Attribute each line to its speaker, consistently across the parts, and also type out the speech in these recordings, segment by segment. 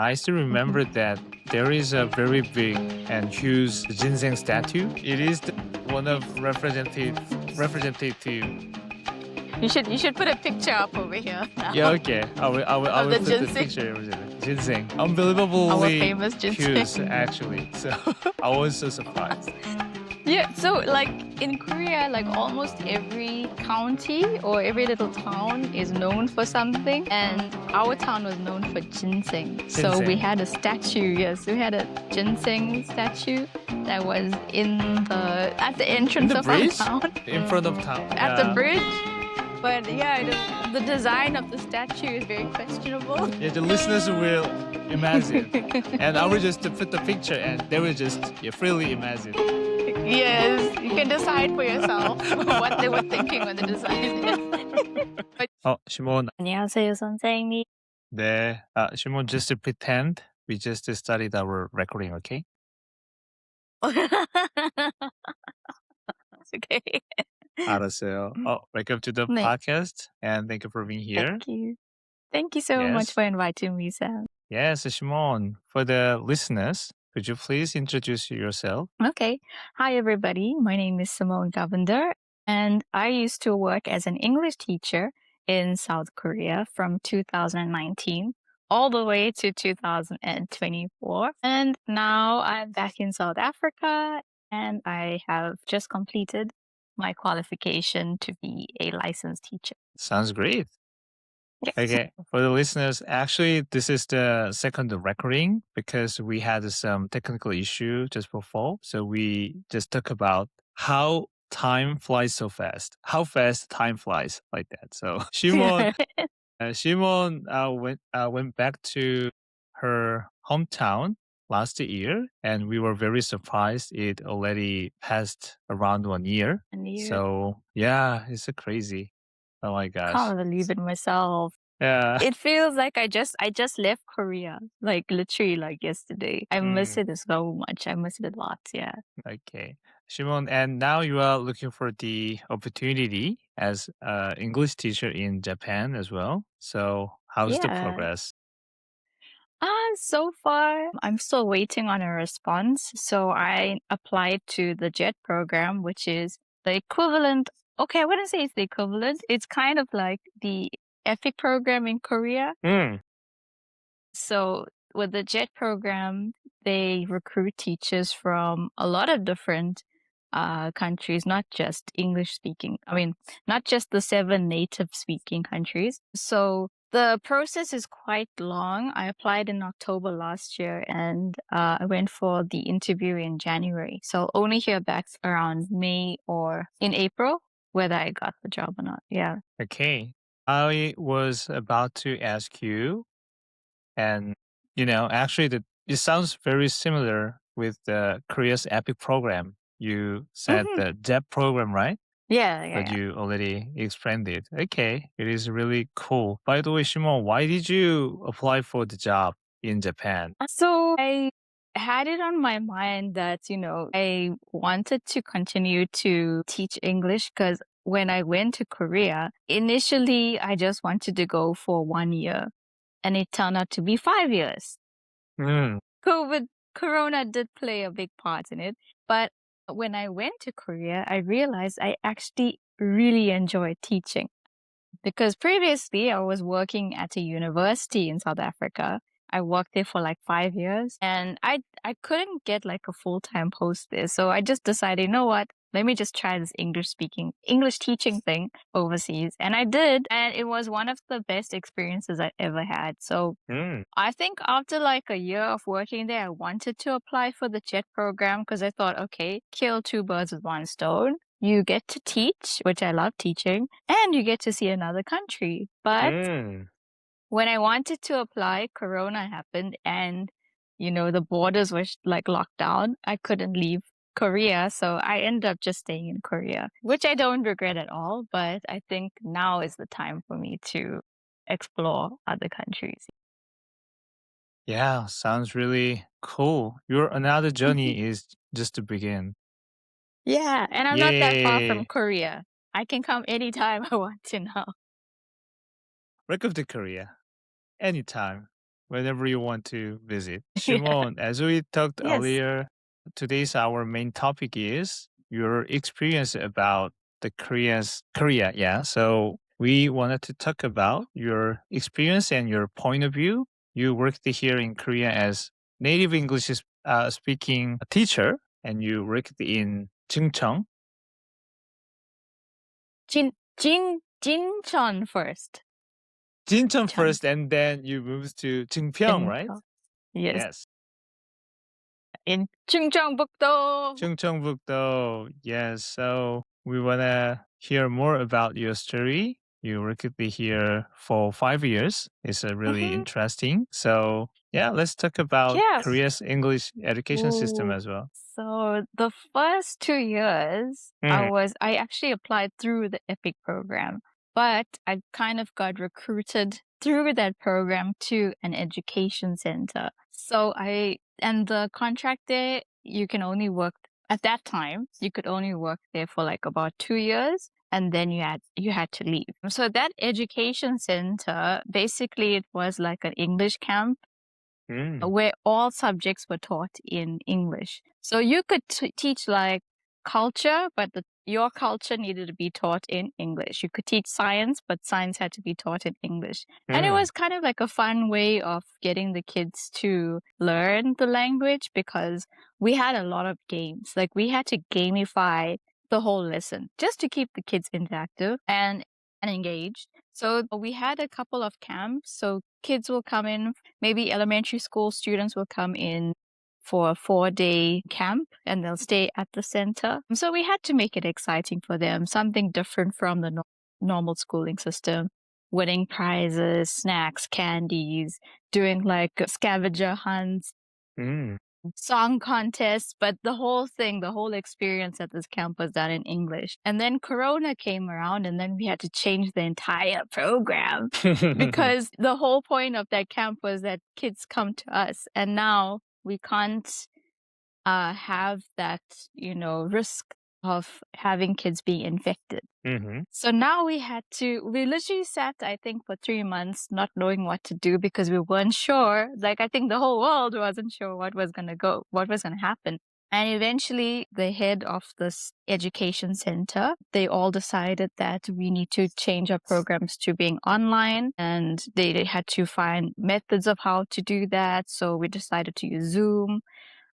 Speaker 1: I still remember that there is a very big and huge ginseng statue. It is one of representative.
Speaker 2: You should put a picture up over here now.
Speaker 1: Yeah, okay. I will
Speaker 2: the
Speaker 1: put the
Speaker 2: ginseng.
Speaker 1: picture of it. Ginseng. Unbelievably
Speaker 2: Our famous ginseng.
Speaker 1: huge, actually. So I was so surprised.
Speaker 2: Yeah, so like in Korea, like almost every county or every little town is known for something, and our town was known for ginseng. So we
Speaker 1: Ginseng.
Speaker 2: had a statue. Yes, we had a ginseng statue that was at the entrance
Speaker 1: the
Speaker 2: of
Speaker 1: bridge?
Speaker 2: our town.
Speaker 1: In front of town.
Speaker 2: At the bridge. But yeah, the design of the statue is very questionable.
Speaker 1: Yeah, the listeners will imagine. And I will just put the picture and they will just freely imagine.
Speaker 2: Yes, you can decide for yourself what they were thinking when the design it.
Speaker 1: Simone.
Speaker 2: 안녕하세요, 선생님.
Speaker 1: 네. Simone, just to pretend we just started our recording, okay?
Speaker 2: Okay.
Speaker 1: 알았어요. Welcome to the
Speaker 2: 네.
Speaker 1: podcast and thank you for being here.
Speaker 2: Thank you. Thank you so much
Speaker 1: Yes.
Speaker 2: for inviting me, Sam.
Speaker 1: Yes, Simone. For the listeners, could you please introduce yourself?
Speaker 2: Okay. Hi, everybody. My name is Simone Govender, and I used to work as an English teacher in South Korea from 2019 all the way to 2024. And now I'm back in South Africa, and I have just completed my qualification to be a licensed teacher.
Speaker 1: Sounds great.
Speaker 2: Yes.
Speaker 1: Okay, for the listeners, actually, this is the second recording because we had some technical issue just before. So we just talk about how time flies so fast, how fast time flies like that. So Simone went back to her hometown last year, and we were very surprised it already passed around 1 year. So yeah, it's crazy. Oh my gosh.
Speaker 2: Can't believe it myself.
Speaker 1: Yeah.
Speaker 2: It feels like I just left Korea, like literally like yesterday. I miss it so much. I miss it a lot. Yeah.
Speaker 1: Okay. Simone, and now you are looking for the opportunity as an English teacher in Japan as well. So how's the
Speaker 2: Yeah.
Speaker 1: progress?
Speaker 2: So far, I'm still waiting on a response. So I applied to the JET program, which is the equivalent. Okay, I wouldn't say it's the equivalent. It's kind of like the EPIC program in Korea. So with the JET program, they recruit teachers from a lot of different countries, not just English speaking. I mean, not just the 7 native speaking countries. So the process is quite long. I applied in October last year and I went for the interview in January. So I'll only hear back around May or in April whether I got the job or not. Yeah.
Speaker 1: Okay. I was about to ask you, and actually it sounds very similar with the Korea's EPIC program. You said the JEP program, right?
Speaker 2: Yeah.
Speaker 1: But you already explained it. Okay, it is really cool. By the way, Shimon, why did you apply for the job in Japan?
Speaker 2: So I had it on my mind that, I wanted to continue to teach English because when I went to Korea, initially I just wanted to go for 1 year and it turned out to be 5 years. Corona did play a big part in it. But when I went to Korea, I realized I actually really enjoyed teaching because previously I was working at a university in South Africa. I worked there for like 5 years and I couldn't get like a full-time post there. So I just decided, you know what? Let me just try this English teaching thing overseas. And I did. And it was one of the best experiences I ever had. So I think after like a year of working there, I wanted to apply for the JET program because I thought, okay, kill 2 birds with 1 stone. You get to teach, which I love teaching, and you get to see another country. But when I wanted to apply, Corona happened and, the borders were like locked down. I couldn't leave Korea. So I ended up just staying in Korea, which I don't regret at all. But I think now is the time for me to explore other countries.
Speaker 1: Yeah, sounds really cool. Your another journey is just to begin.
Speaker 2: Yeah, and I'm not that far from
Speaker 1: Yay.
Speaker 2: Korea. I can come anytime I want to now.
Speaker 1: Welcome to Korea. Anytime. whenever you want to visit.
Speaker 2: Yeah.
Speaker 1: Shimon, as we talked
Speaker 2: Yes.
Speaker 1: earlier, today's our main topic is your experience about the Korea. Yeah. So we wanted to talk about your experience and your point of view. You worked here in Korea as native English speaking teacher, and you worked in Chungcheong,
Speaker 2: Jincheon first.
Speaker 1: Jincheon
Speaker 2: Cheon.
Speaker 1: first, and then you moved to 증평, right?
Speaker 2: Jincheon. Yes.
Speaker 1: Yes.
Speaker 2: In Chungcheongbuk-do.
Speaker 1: Chung yes. So we want to hear more about your story. You worked here for 5 years. It's really
Speaker 2: Mm-hmm.
Speaker 1: interesting. So yeah, let's talk about
Speaker 2: Yes.
Speaker 1: Korea's English education system
Speaker 2: Ooh.
Speaker 1: as well.
Speaker 2: So the first 2 years,
Speaker 1: Mm.
Speaker 2: I actually applied through the EPIC program, but I kind of got recruited through that program to an education center. And the contract there, you can only work at that time, you could only work there for like about 2 years. And then you had to leave. So that education center, basically it was like an English camp
Speaker 1: Mm.
Speaker 2: where all subjects were taught in English. So you could teach like culture, but your culture needed to be taught in English. You could teach science, but science had to be taught in English. And it
Speaker 1: Mm.
Speaker 2: was kind of like a fun way of getting the kids to learn the language because we had a lot of games. Like we had to gamify the whole lesson just to keep the kids interactive and engaged. So we had a couple of camps. So kids will come in, maybe elementary school students will come in for a 4-day camp and they'll stay at the center. So we had to make it exciting for them, something different from the normal schooling system, winning prizes, snacks, candies, doing like scavenger hunts,
Speaker 1: Mm.
Speaker 2: song contests, but the whole experience at this camp was done in English. And then Corona came around and then we had to change the entire program because the whole point of that camp was that kids come to us. And now we can't have that, risk of having kids being infected.
Speaker 1: Mhm.
Speaker 2: So now we literally sat, I think, for 3 months not knowing what to do because we weren't sure. Like, I think the whole world wasn't sure what was going to happen. And eventually, the head of this education center, they all decided that we need to change our programs to being online, and they had to find methods of how to do that. So we decided to use Zoom.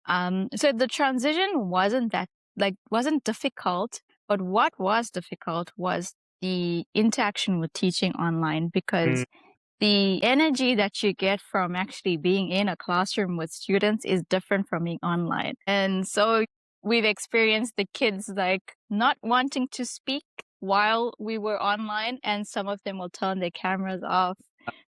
Speaker 2: So the transition wasn't difficult, but what was difficult was the interaction with teaching online because the energy that you get from actually being in a classroom with students is different from being online. And so we've experienced the kids like not wanting to speak while we were online, and some of them will turn their cameras off.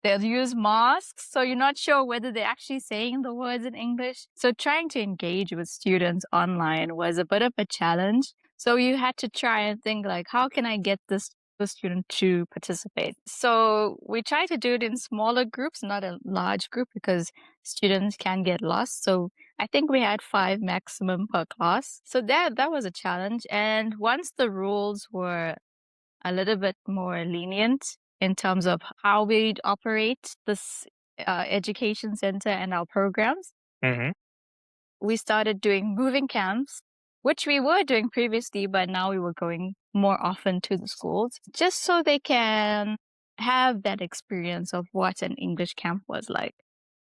Speaker 2: They'll use masks, so you're not sure whether they're actually saying the words in English. So trying to engage with students online was a bit of a challenge. So you had to try and think like, how can I get the student to participate? So we try to do it in smaller groups, not a large group, because students can get lost. So I think we had 5 maximum per class. So that was a challenge. And once the rules were a little bit more lenient in terms of how we operate this education center and our programs,
Speaker 1: Mhm.
Speaker 2: we started doing moving camps, which we were doing previously, but now we were going more often to the schools just so they can have that experience of what an English camp was like.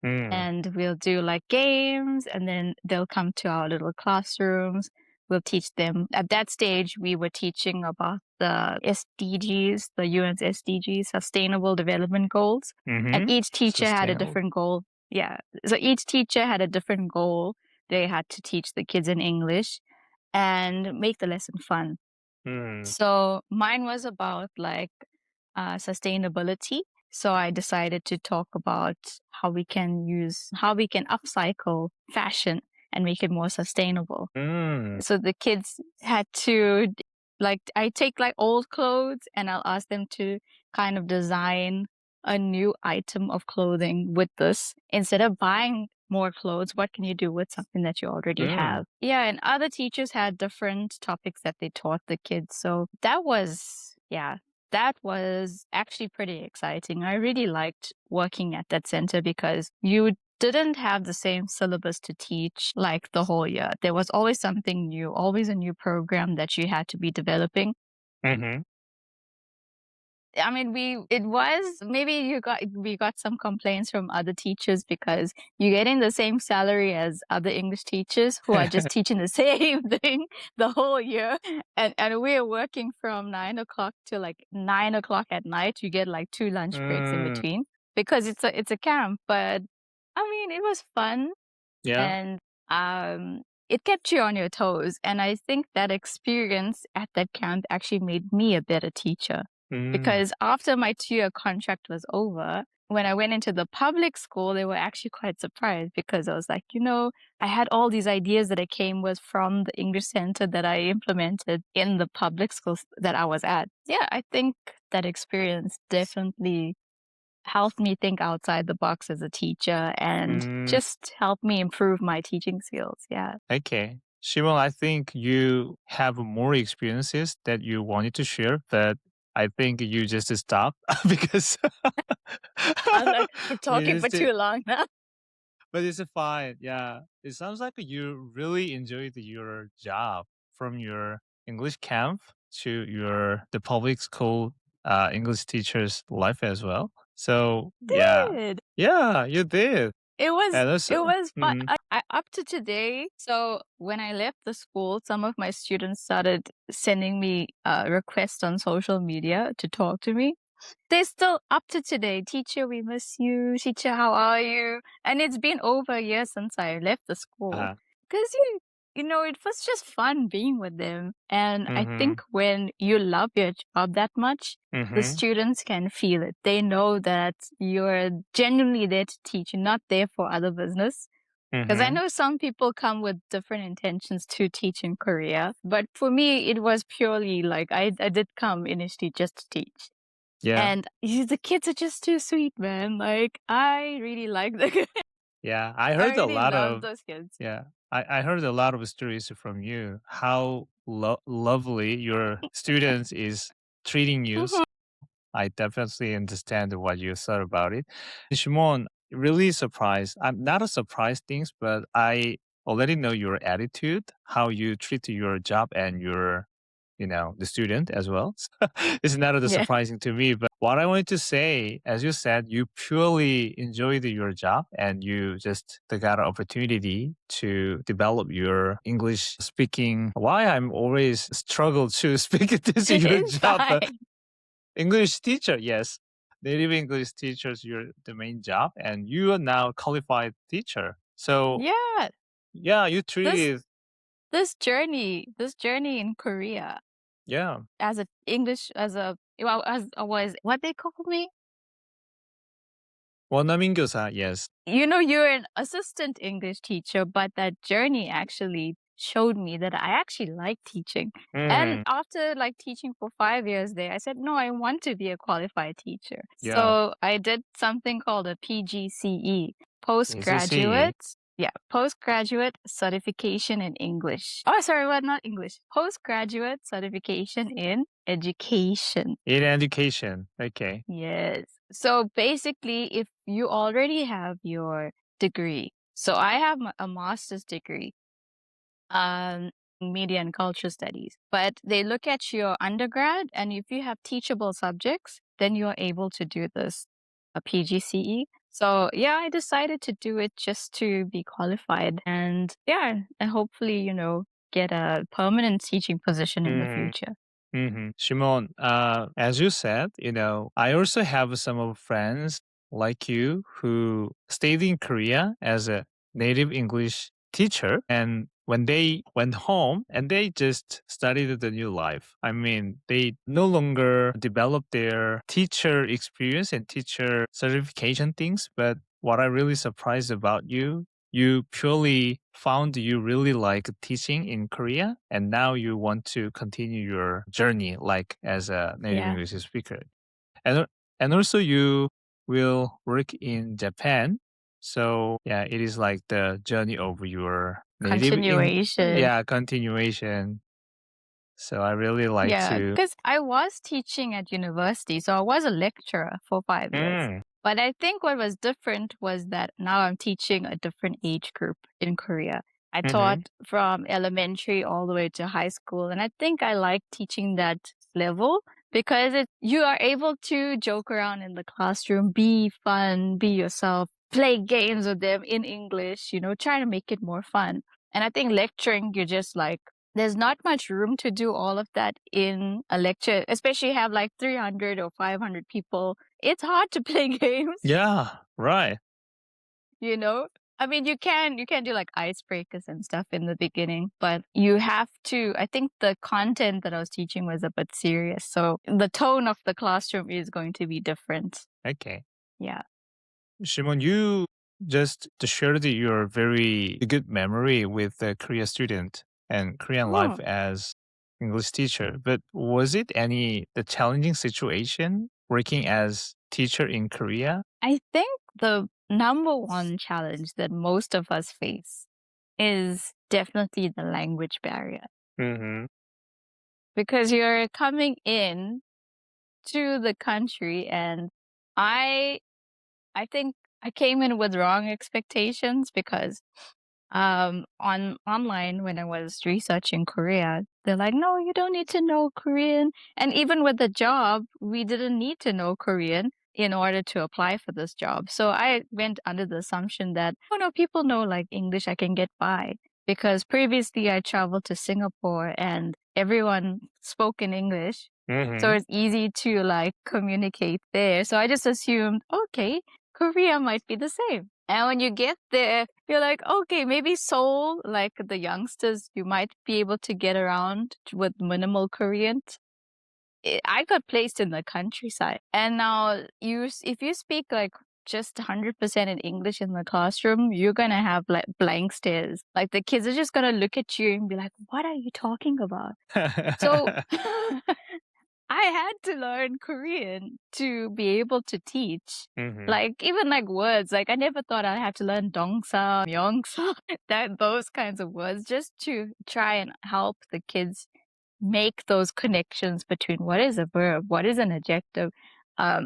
Speaker 1: Mm.
Speaker 2: And we'll do like games, and then they'll come to our little classrooms. We'll teach them. At that stage, we were teaching about the SDGs, the UN's SDGs, Sustainable Development Goals. And
Speaker 1: Mhm.
Speaker 2: each teacher had a
Speaker 1: Sustainable.
Speaker 2: different goal. Yeah. So each teacher had a different goal. They had to teach the kids in English and make the lesson fun.
Speaker 1: Mm.
Speaker 2: So mine was about like sustainability. So I decided to talk about how we can upcycle fashion and make it more sustainable.
Speaker 1: Mm.
Speaker 2: So the kids had to I take like old clothes and I'll ask them to kind of design a new item of clothing with this. Instead of buying more clothes, what can you do with something that you already have? Yeah, and other teachers had different topics that they taught the kids. So that was that was actually pretty exciting. I really liked working at that center because you didn't have the same syllabus to teach like the whole year. There was always something new, always a new program that you had to be developing.
Speaker 1: Mm-hmm.
Speaker 2: I mean, it was maybe we got some complaints from other teachers because you're getting the same salary as other English teachers who are just teaching the same thing the whole year, and we're working from 9 o'clock to like 9 o'clock at night. You get like 2 lunch breaks in
Speaker 1: Mm,
Speaker 2: between because it's a camp. But I mean, it was fun
Speaker 1: yeah.
Speaker 2: and it kept you on your toes. And I think that experience at that camp actually made me a better teacher
Speaker 1: Mm,
Speaker 2: because after my 2-year contract was over, when I went into the public school, they were actually quite surprised because I was like, I had all these ideas that I came with from the English center that I implemented in the public schools that I was at. Yeah, I think that experience definitely helped me think outside the box as a teacher and
Speaker 1: mm,
Speaker 2: just helped me improve my teaching skills. Yeah.
Speaker 1: okay. Shimon, I think you have more experiences that you wanted to share, but I think you just stopped because
Speaker 2: I'm like, I'm talking
Speaker 1: because
Speaker 2: for too long now.
Speaker 1: but it's fine. Yeah. It sounds like you really enjoyed your job from your English camp to the public school English teacher's life as well. So yeah.
Speaker 2: Did.
Speaker 1: Yeah, you did.
Speaker 2: It was
Speaker 1: And
Speaker 2: it
Speaker 1: also
Speaker 2: was fun. I up to today. So when I left the school, some of my students started sending me requests on social media to talk to me. They're still up to today. Teacher, we miss you. Teacher, how are you? And it's been over a year since I left the school.
Speaker 1: uh,
Speaker 2: Because it was just fun being with them. And I
Speaker 1: mm-hmm,
Speaker 2: think when you love your job that much, the
Speaker 1: mm-hmm,
Speaker 2: students can feel it. They know that you're genuinely there to teach, you're not there for other business. Because I
Speaker 1: mm-hmm.
Speaker 2: know some people come with different intentions to teach in Korea. But for me, it was purely like I did come initially just to teach.
Speaker 1: Yeah.
Speaker 2: And the kids are just too sweet, man. Like, I really like the kids.
Speaker 1: Yeah. I
Speaker 2: I
Speaker 1: heard a
Speaker 2: really
Speaker 1: lot
Speaker 2: love
Speaker 1: of
Speaker 2: those kids.
Speaker 1: yeah. I heard a lot of stories from you, how lovely your students is treating you.
Speaker 2: Mhm.
Speaker 1: I definitely understand what you thought about it. Shimon, really surprised. I'm not a surprised things, but I already know your attitude, how you treat your job and the student as well. So it's not a
Speaker 2: Yeah.
Speaker 1: surprising to me. But what I wanted to say, as you said, you purely enjoyed your job and you just got an opportunity to develop your English speaking. Why I'm always struggle to speak this your
Speaker 2: It's
Speaker 1: job, but
Speaker 2: fine.
Speaker 1: English teacher, yes. Native English teachers, you're the main job, and you are now qualified teacher. So
Speaker 2: Yeah.
Speaker 1: yeah, you
Speaker 2: This
Speaker 1: treated
Speaker 2: this journey in Korea
Speaker 1: yeah.
Speaker 2: as a English as was what they call me.
Speaker 1: 원어민 교사, yes.
Speaker 2: You're an assistant English teacher, but that journey actually showed me that I actually like teaching. And
Speaker 1: Mm,
Speaker 2: after like teaching for 5 years there, I said, no, I want to be a qualified teacher.
Speaker 1: yeah.
Speaker 2: So I did something called a PGCE,
Speaker 1: ACCE.
Speaker 2: postgraduate certification in English. Oh, sorry, what? Not English. Postgraduate certification in education.
Speaker 1: In education. Okay.
Speaker 2: Yes. So basically, if you already have your degree, so I have a master's degree, in media and culture studies, but they look at your undergrad, and if you have teachable subjects, then you're able to do this, a PGCE. So yeah, I decided to do it just to be qualified, and yeah, and hopefully, get a permanent teaching position in the
Speaker 1: Mm-hmm.
Speaker 2: future.
Speaker 1: Mm-hmm. Shimon, as you said, I also have some of friends like you who stayed in Korea as a native English teacher. And when they went home and they just studied the new life, I mean, they no longer developed their teacher experience and teacher certification things. But what I really surprised about you purely found you really like teaching in Korea and now you want to continue your journey like as a native
Speaker 2: Yeah.
Speaker 1: English speaker. And and also you will work in Japan. So yeah, it is like the journey of your
Speaker 2: Continuation.
Speaker 1: yeah, continuation. So I really like
Speaker 2: Yeah,
Speaker 1: to.
Speaker 2: because I was teaching at university, so I was a lecturer for 5 years.
Speaker 1: Mm,
Speaker 2: But I think what was different was that now I'm teaching a different age group in Korea. I taught
Speaker 1: mm-hmm.
Speaker 2: from elementary all the way to high school, and I think I like teaching that level because you are able to joke around in the classroom, be fun, be yourself, play games with them in English, try to make it more fun. And I think lecturing, you're just like, there's not much room to do all of that in a lecture, especially have like 300 or 500 people. It's hard to play games,
Speaker 1: Yeah, right.
Speaker 2: you know? I mean, you can do like icebreakers and stuff in the beginning, but you have to, I think the content that I was teaching was a bit serious. So the tone of the classroom is going to be different.
Speaker 1: Okay.
Speaker 2: Yeah.
Speaker 1: Shimon, you just shared your very good memory with the Korea student and Korean life
Speaker 2: Oh,
Speaker 1: as English teacher. But was it any the challenging situation working as teacher in Korea?
Speaker 2: I think the number one challenge that most of us face is definitely the language barrier
Speaker 1: Mm-hmm.
Speaker 2: because you're coming in to the country and I I think I came in with wrong expectations because on online when I was researching Korea, they're like, no, you don't need to know Korean. And even with the job, we didn't need to know Korean in order to apply for this job. So I went under the assumption that, oh no, people know like English, I can get by. Because previously I traveled to Singapore and everyone spoke in English. So
Speaker 1: Mm-hmm.
Speaker 2: it's easy to like communicate there. So I just assumed, okay, Korea might be the same. And when you get there, you're like, okay, maybe Seoul, like the youngsters, you might be able to get around with minimal Korean. I got placed in the countryside. And now if you speak like just 100% in English in the classroom, you're going to have like blank stares. Like the kids are just going to look at you and be like, what are you talking about? So I had to learn Korean to be able to teach.
Speaker 1: mm-hmm.
Speaker 2: Like even like words, like I never thought I'd have to learn dongsa, myeongsa, that those kinds of words just to try and help the kids make those connections between what is a verb, what is an adjective,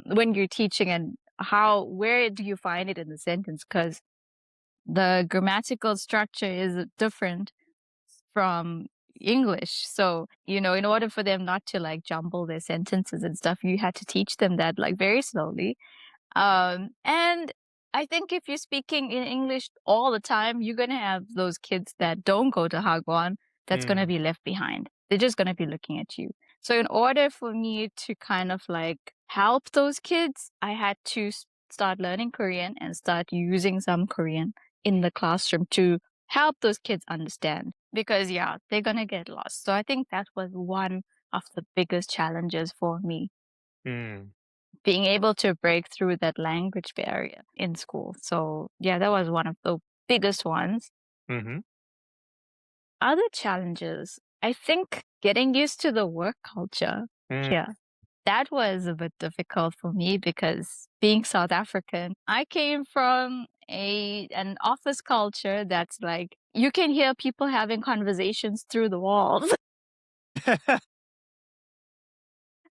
Speaker 2: when you're teaching and where do you find it in the sentence? Because the grammatical structure is different from English. So, in order for them not to like jumble their sentences and stuff, you had to teach them that like very slowly. And I think if you're speaking in English all the time, you're going to have those kids that don't go to Hagwon that's going to
Speaker 1: Mm.
Speaker 2: be left behind. They're just going to be looking at you. So in order for me to kind of like help those kids, I had to start learning Korean and start using some Korean in the classroom to help those kids understand because yeah, they're going to get lost. So I think that was one of the biggest challenges for me,
Speaker 1: Mm.
Speaker 2: being able to break through that language barrier in school. So yeah, that was one of the biggest ones.
Speaker 1: Mm-hmm.
Speaker 2: Other challenges, I think getting used to the work culture
Speaker 1: Mm.
Speaker 2: here. That was a bit difficult for me because being South African, I came from an office culture that's like you can hear people having conversations through the walls.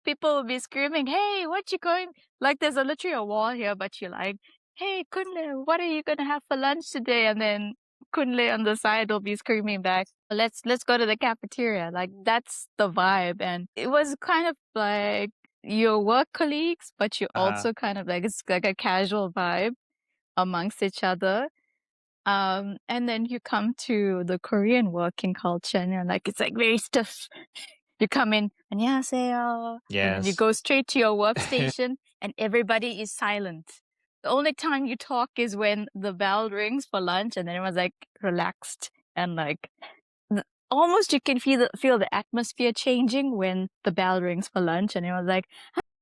Speaker 2: People will be screaming, "Hey, what you going?" Like there's literally a wall here, but you're like, "Hey, Kunle, what are you gonna have for lunch today?" And then Kunle on the side will be screaming back, "Let's go to the cafeteria." Like that's the vibe, and it was kind of like your work colleagues, but you
Speaker 1: uh,
Speaker 2: also kind of like it's like a casual vibe amongst each other. And then you come to the Korean working culture, and you're like it's like very stiff. You come in, 안녕하세요, and then you
Speaker 1: yes.
Speaker 2: go straight to your workstation and everybody is silent. The only time you talk is when the bell rings for lunch and everyone's like relaxed and like almost you can feel the atmosphere changing when the bell rings for lunch and everyone's like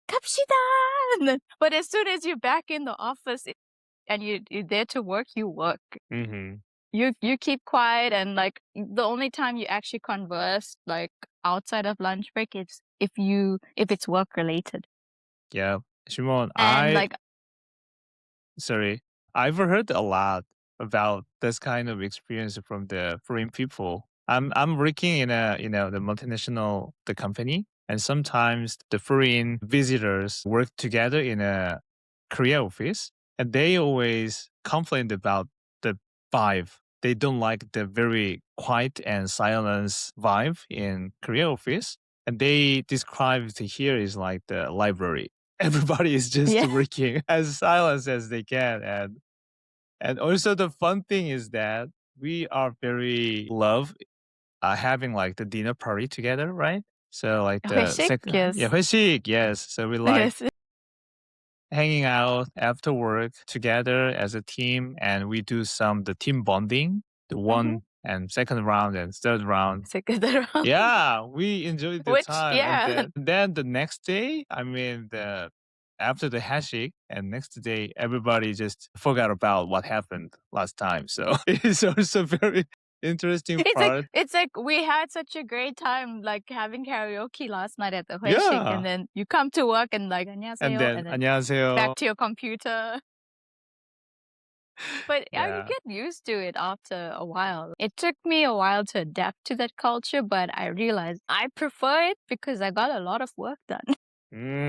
Speaker 2: 갑시다. But as soon as you're back in the office and you're there to work, you work.
Speaker 1: Mm-hmm.
Speaker 2: You keep quiet and like the only time you actually converse like outside of lunch break is if it's work related.
Speaker 1: Yeah. Shimon,
Speaker 2: And like
Speaker 1: sorry, I've heard a lot about this kind of experience from the foreign people. I'm working in a the multinational the company, and sometimes the foreign visitors work together in a Korea office, and they always complained about the vibe. They don't like the very quiet and silence vibe in Korea office, and they describe it here is like the library. Everybody is just
Speaker 2: Yeah.
Speaker 1: working as silent as they can, and also the fun thing is that we are very love having like the dinner party together, right? So like the
Speaker 2: Hoshik?
Speaker 1: second, yeah,
Speaker 2: Yes.
Speaker 1: 회식, yes. So we like
Speaker 2: Yes.
Speaker 1: hanging out after work together as a team, and we do some the team bonding, the
Speaker 2: Mm-hmm.
Speaker 1: one and second round and third round.
Speaker 2: Second round.
Speaker 1: Yeah, we enjoyed the
Speaker 2: Which,
Speaker 1: time, and
Speaker 2: yeah.
Speaker 1: then the next day, I mean the after the hashik, and next day everybody just forgot about what happened last time. So it's also very interesting part.
Speaker 2: It's like we had such a great time like having karaoke last night at the 회식, and
Speaker 1: Yeah,
Speaker 2: then you come to work and like
Speaker 1: and
Speaker 2: 안녕하세요,
Speaker 1: then
Speaker 2: and then back
Speaker 1: 안녕하세요.
Speaker 2: to your computer. But yeah, you
Speaker 1: Yeah.
Speaker 2: get used to it after a while. It took me a while to adapt to that culture, but I realized I prefer it because I got a lot of work done.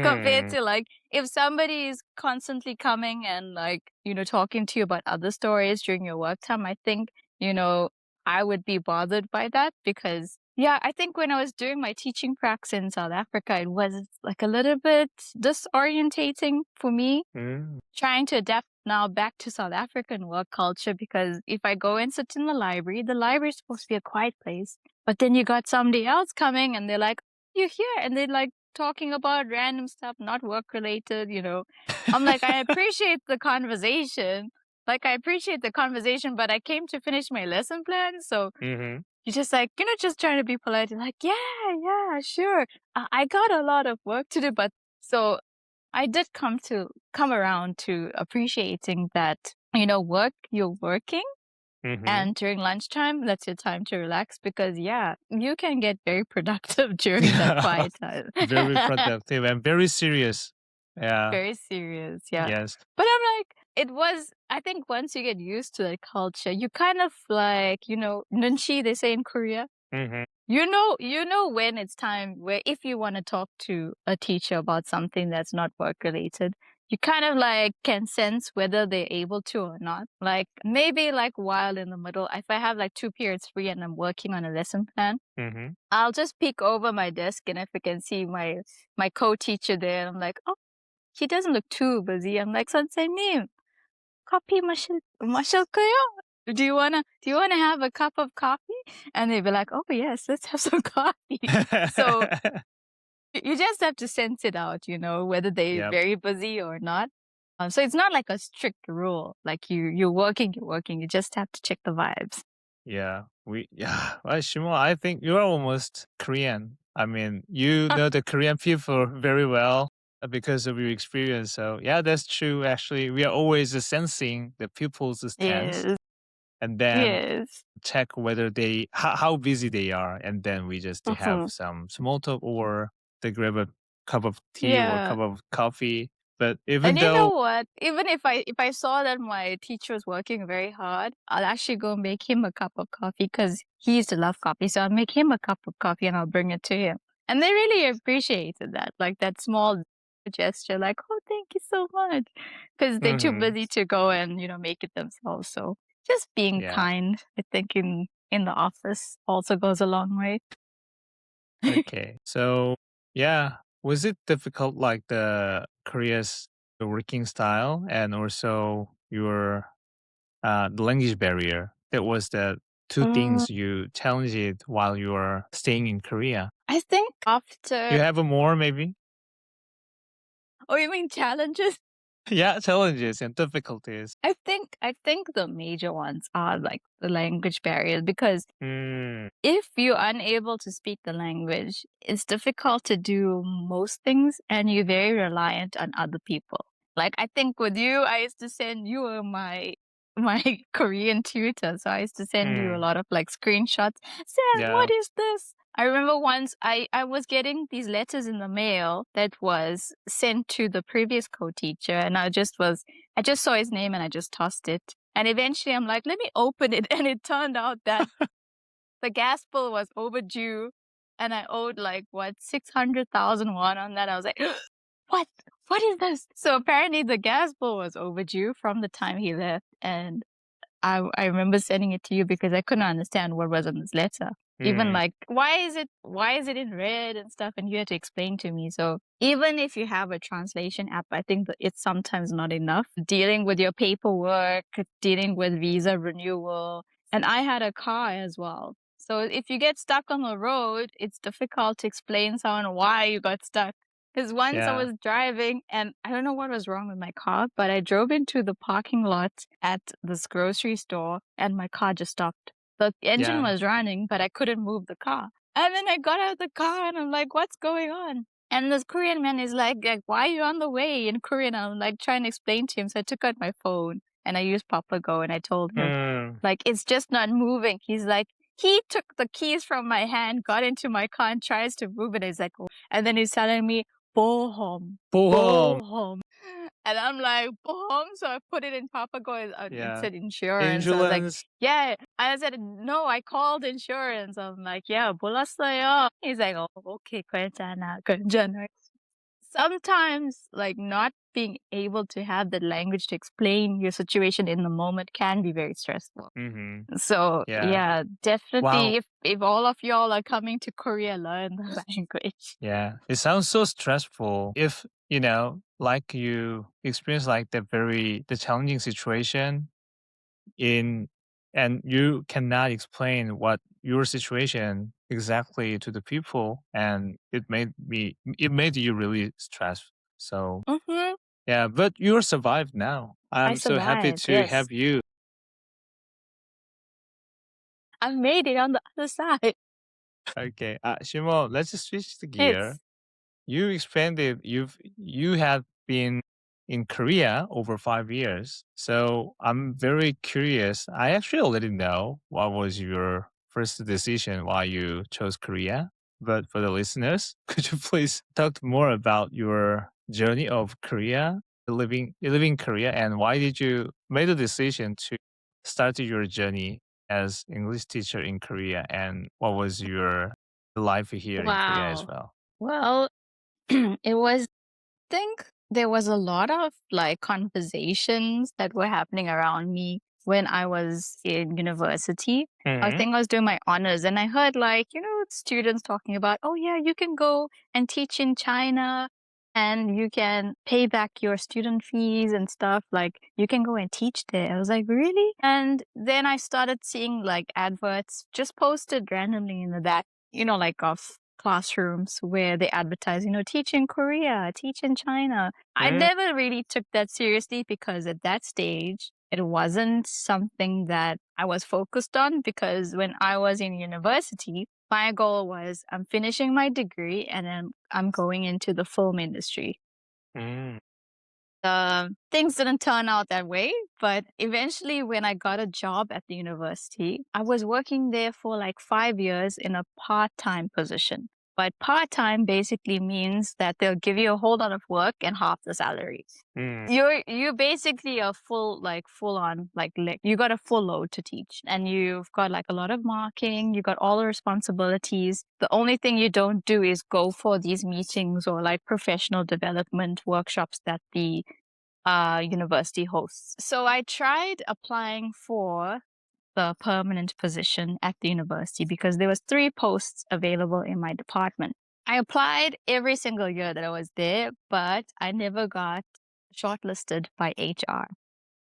Speaker 2: Compared
Speaker 1: Mm.
Speaker 2: to like if somebody is constantly coming and like talking to you about other stories during your work time, I think you know I would be bothered by that because yeah, I think when I was doing my teaching practice in South Africa, it was like a little bit disorientating for me
Speaker 1: Mm.
Speaker 2: trying to adapt now back to South African work culture because if I go and sit in the library is supposed to be a quiet place. But then you got somebody else coming and they're like, you're here. And they're like talking about random stuff, not work related. I'm like, I appreciate the conversation. Like, I appreciate the conversation, but I came to finish my lesson plan. So
Speaker 1: Mhm.
Speaker 2: you're just like, just trying to be polite. And like, yeah, yeah, sure. I got a lot of work to do. But so I did come around to appreciating that, work, you're working
Speaker 1: Mhm.
Speaker 2: and during lunchtime, that's your time to relax because yeah, you can get very productive during that
Speaker 1: Yeah.
Speaker 2: quiet time.
Speaker 1: Very productive and very serious. Yeah.
Speaker 2: Very serious, yeah.
Speaker 1: Yes.
Speaker 2: But I'm like, I think once you get used to that culture, you kind of like, nunchi, they say in Korea.
Speaker 1: Mhm.
Speaker 2: You know when it's time where if you want to talk to a teacher about something that's not work related, you kind of like can sense whether they're able to or not. Like maybe like while in the middle, if I have like 2 periods free and I'm working on a lesson plan,
Speaker 1: Mhm.
Speaker 2: I'll just peek over my desk and if I can see my co-teacher there, I'm like, oh, he doesn't look too busy. I'm like, 선생님, 커피 마실까요? Do you wanna have a cup of coffee? And they'd be like, oh yes, let's have some coffee. So you just have to sense it out, whether they're
Speaker 1: Yep.
Speaker 2: very busy or not. So it's not like a strict rule. Like you're working. You just have to check the vibes.
Speaker 1: Yeah. Well, Shimo, I think you're almost Korean. I mean, you know the Korean people very well because of your experience. So yeah, that's true. Actually, we are always sensing the people's stance
Speaker 2: Yes,
Speaker 1: and then
Speaker 2: yes.
Speaker 1: check whether how busy they are, and then we just have
Speaker 2: Mhm.
Speaker 1: some small talk or they grab a cup of tea or
Speaker 2: Yeah.
Speaker 1: cup of coffee. But even
Speaker 2: And you know
Speaker 1: though
Speaker 2: what? Even if I saw that my teacher was working very hard, I'll actually go make him a cup of coffee because he used to love coffee. So I'll make him a cup of coffee and I'll bring it to him. And they really appreciated that, like that small gesture, like, oh, thank you so much. Because they're too
Speaker 1: Mhm.
Speaker 2: busy to go and, make it themselves. So just being
Speaker 1: Yeah.
Speaker 2: kind, I think in the office also goes a long way.
Speaker 1: Okay. So yeah, was it difficult like the Korea's the working style and also your the language barrier? That was the two
Speaker 2: Mm,
Speaker 1: things you challenged it while you were staying in Korea.
Speaker 2: I think
Speaker 1: You
Speaker 2: after,
Speaker 1: have a more maybe?
Speaker 2: oh, you mean challenges?
Speaker 1: Yeah, challenges and difficulties.
Speaker 2: I think the major ones are like the language barrier because
Speaker 1: Mm,
Speaker 2: if you're unable to speak the language, it's difficult to do most things and you're very reliant on other people. Like I think with you, I used to send you were my Korean tutor. So I used to send you a
Speaker 1: mm,
Speaker 2: lot of like screenshots. Sam,
Speaker 1: yeah.
Speaker 2: what is this? I remember once I was getting these letters in the mail that was sent to the previous co-teacher and I just saw his name and I just tossed it. And eventually I'm like, let me open it. And it turned out that the gas bill was overdue and I owed like what 600,000 won on that. I was like, what? What is this? So apparently the gas bill was overdue from the time he left, and I remember sending it to you because I couldn't understand what was on this letter. Even like why is it in red and stuff, and you had to explain to me. So even if you have a translation app, I think that it's sometimes not enough. Dealing with your paperwork, dealing with visa renewal, and I had a car as well. So if you get stuck on the road, it's difficult to explain someone why you got stuck. Because once I
Speaker 1: Yeah.
Speaker 2: was driving and I don't know what was wrong with my car, but I drove into the parking lot at this grocery store and my car just stopped. The engine
Speaker 1: Yeah.
Speaker 2: was running, but I couldn't move the car. And then I got out of the car and I'm like, what's going on? And this Korean man is like, why are you on the way in Korean? I'm like trying to explain to him. So I took out my phone and I used Papago and I told him,
Speaker 1: Mm.
Speaker 2: like, it's just not moving. He's like, he took the keys from my hand, got into my car and tries to move it. He's like, oh. And then he's telling me, bohom,
Speaker 1: 보험.
Speaker 2: bohom. And I'm like, bohom. So I put it in Papago. It
Speaker 1: Yeah.
Speaker 2: said insurance. I was like,
Speaker 1: Insurance.
Speaker 2: yeah. I said, no, I called insurance. I'm like, yeah, 보았어요. He's like, oh, okay, 괜찮아, 괜찮아. Sometimes, like, not being able to have the language to explain your situation in the moment can be very stressful.
Speaker 1: Mm-hmm.
Speaker 2: So,
Speaker 1: Yeah.
Speaker 2: yeah, definitely,
Speaker 1: Wow.
Speaker 2: if all of y'all are coming to Korea, learn the language.
Speaker 1: Yeah. It sounds so stressful. If, like you experience like the challenging situation in and you cannot explain what your situation exactly to the people, and it made you really stressed. So
Speaker 2: Mm-hmm.
Speaker 1: yeah, but you're survived now.
Speaker 2: I
Speaker 1: I'm so happy
Speaker 2: survived,
Speaker 1: to
Speaker 2: yes.
Speaker 1: have you.
Speaker 2: I made it on the other side.
Speaker 1: Okay, Shimo, let's just switch the
Speaker 2: Yes.
Speaker 1: gear. You expanded. You have been in Korea over 5 years. So I'm very curious. I actually already know what was your first decision why you chose Korea. But for the listeners, could you please talk more about your journey of Korea, living in Korea, and why did you make the decision to start your journey as English teacher in Korea, and what was your life here in Korea as
Speaker 2: Wow.
Speaker 1: well?
Speaker 2: Well, it was, I think there was a lot of like conversations that were happening around me when I was in university. I
Speaker 1: Mhm.
Speaker 2: think I was doing my honors and I heard like, students talking about, oh yeah, you can go and teach in China and you can pay back your student fees and stuff. Like you can go and teach there. I was like, really? And then I started seeing like adverts just posted randomly in the back, like of classrooms where they advertise, teach in Korea, teach in China. I
Speaker 1: Mm.
Speaker 2: never really took that seriously because at that stage, it wasn't something that I was focused on because when I was in university, my goal was I'm finishing my degree and then I'm going into the film industry.
Speaker 1: Mm.
Speaker 2: Things didn't turn out that way, but eventually when I got a job at the university, I was working there for like 5 years in a part-time position. But part-time basically means that they'll give you a whole lot of work and half the salary.
Speaker 1: Mm.
Speaker 2: You're basically a full on you got a full load to teach and you've got like a lot of marking, you got all the responsibilities. The only thing you don't do is go for these meetings or like professional development workshops that the university hosts. So I tried applying for the permanent position at the university because there was 3 posts available in my department. I applied every single year that I was there, but I never got shortlisted by HR.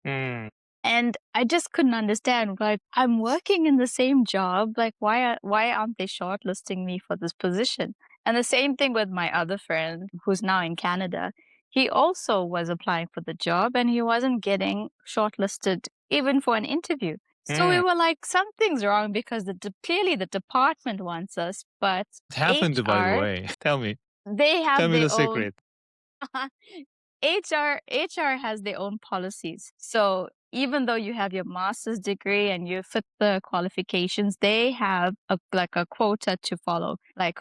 Speaker 1: Mm.
Speaker 2: And I just couldn't understand, like, I'm working in the same job. Like, why aren't they shortlisting me for this position? And the same thing with my other friend who's now in Canada. He also was applying for the job and he wasn't getting shortlisted even for an interview. So we
Speaker 1: Mm.
Speaker 2: were like, something's wrong because clearly the department wants us, but
Speaker 1: It happened, by the
Speaker 2: HR,
Speaker 1: way. Tell me.
Speaker 2: they
Speaker 1: Tell
Speaker 2: have
Speaker 1: me
Speaker 2: their
Speaker 1: the
Speaker 2: own
Speaker 1: secret.
Speaker 2: HR has their own policies. So even though you have your master's degree and you fit the qualifications, they have a quota to follow, like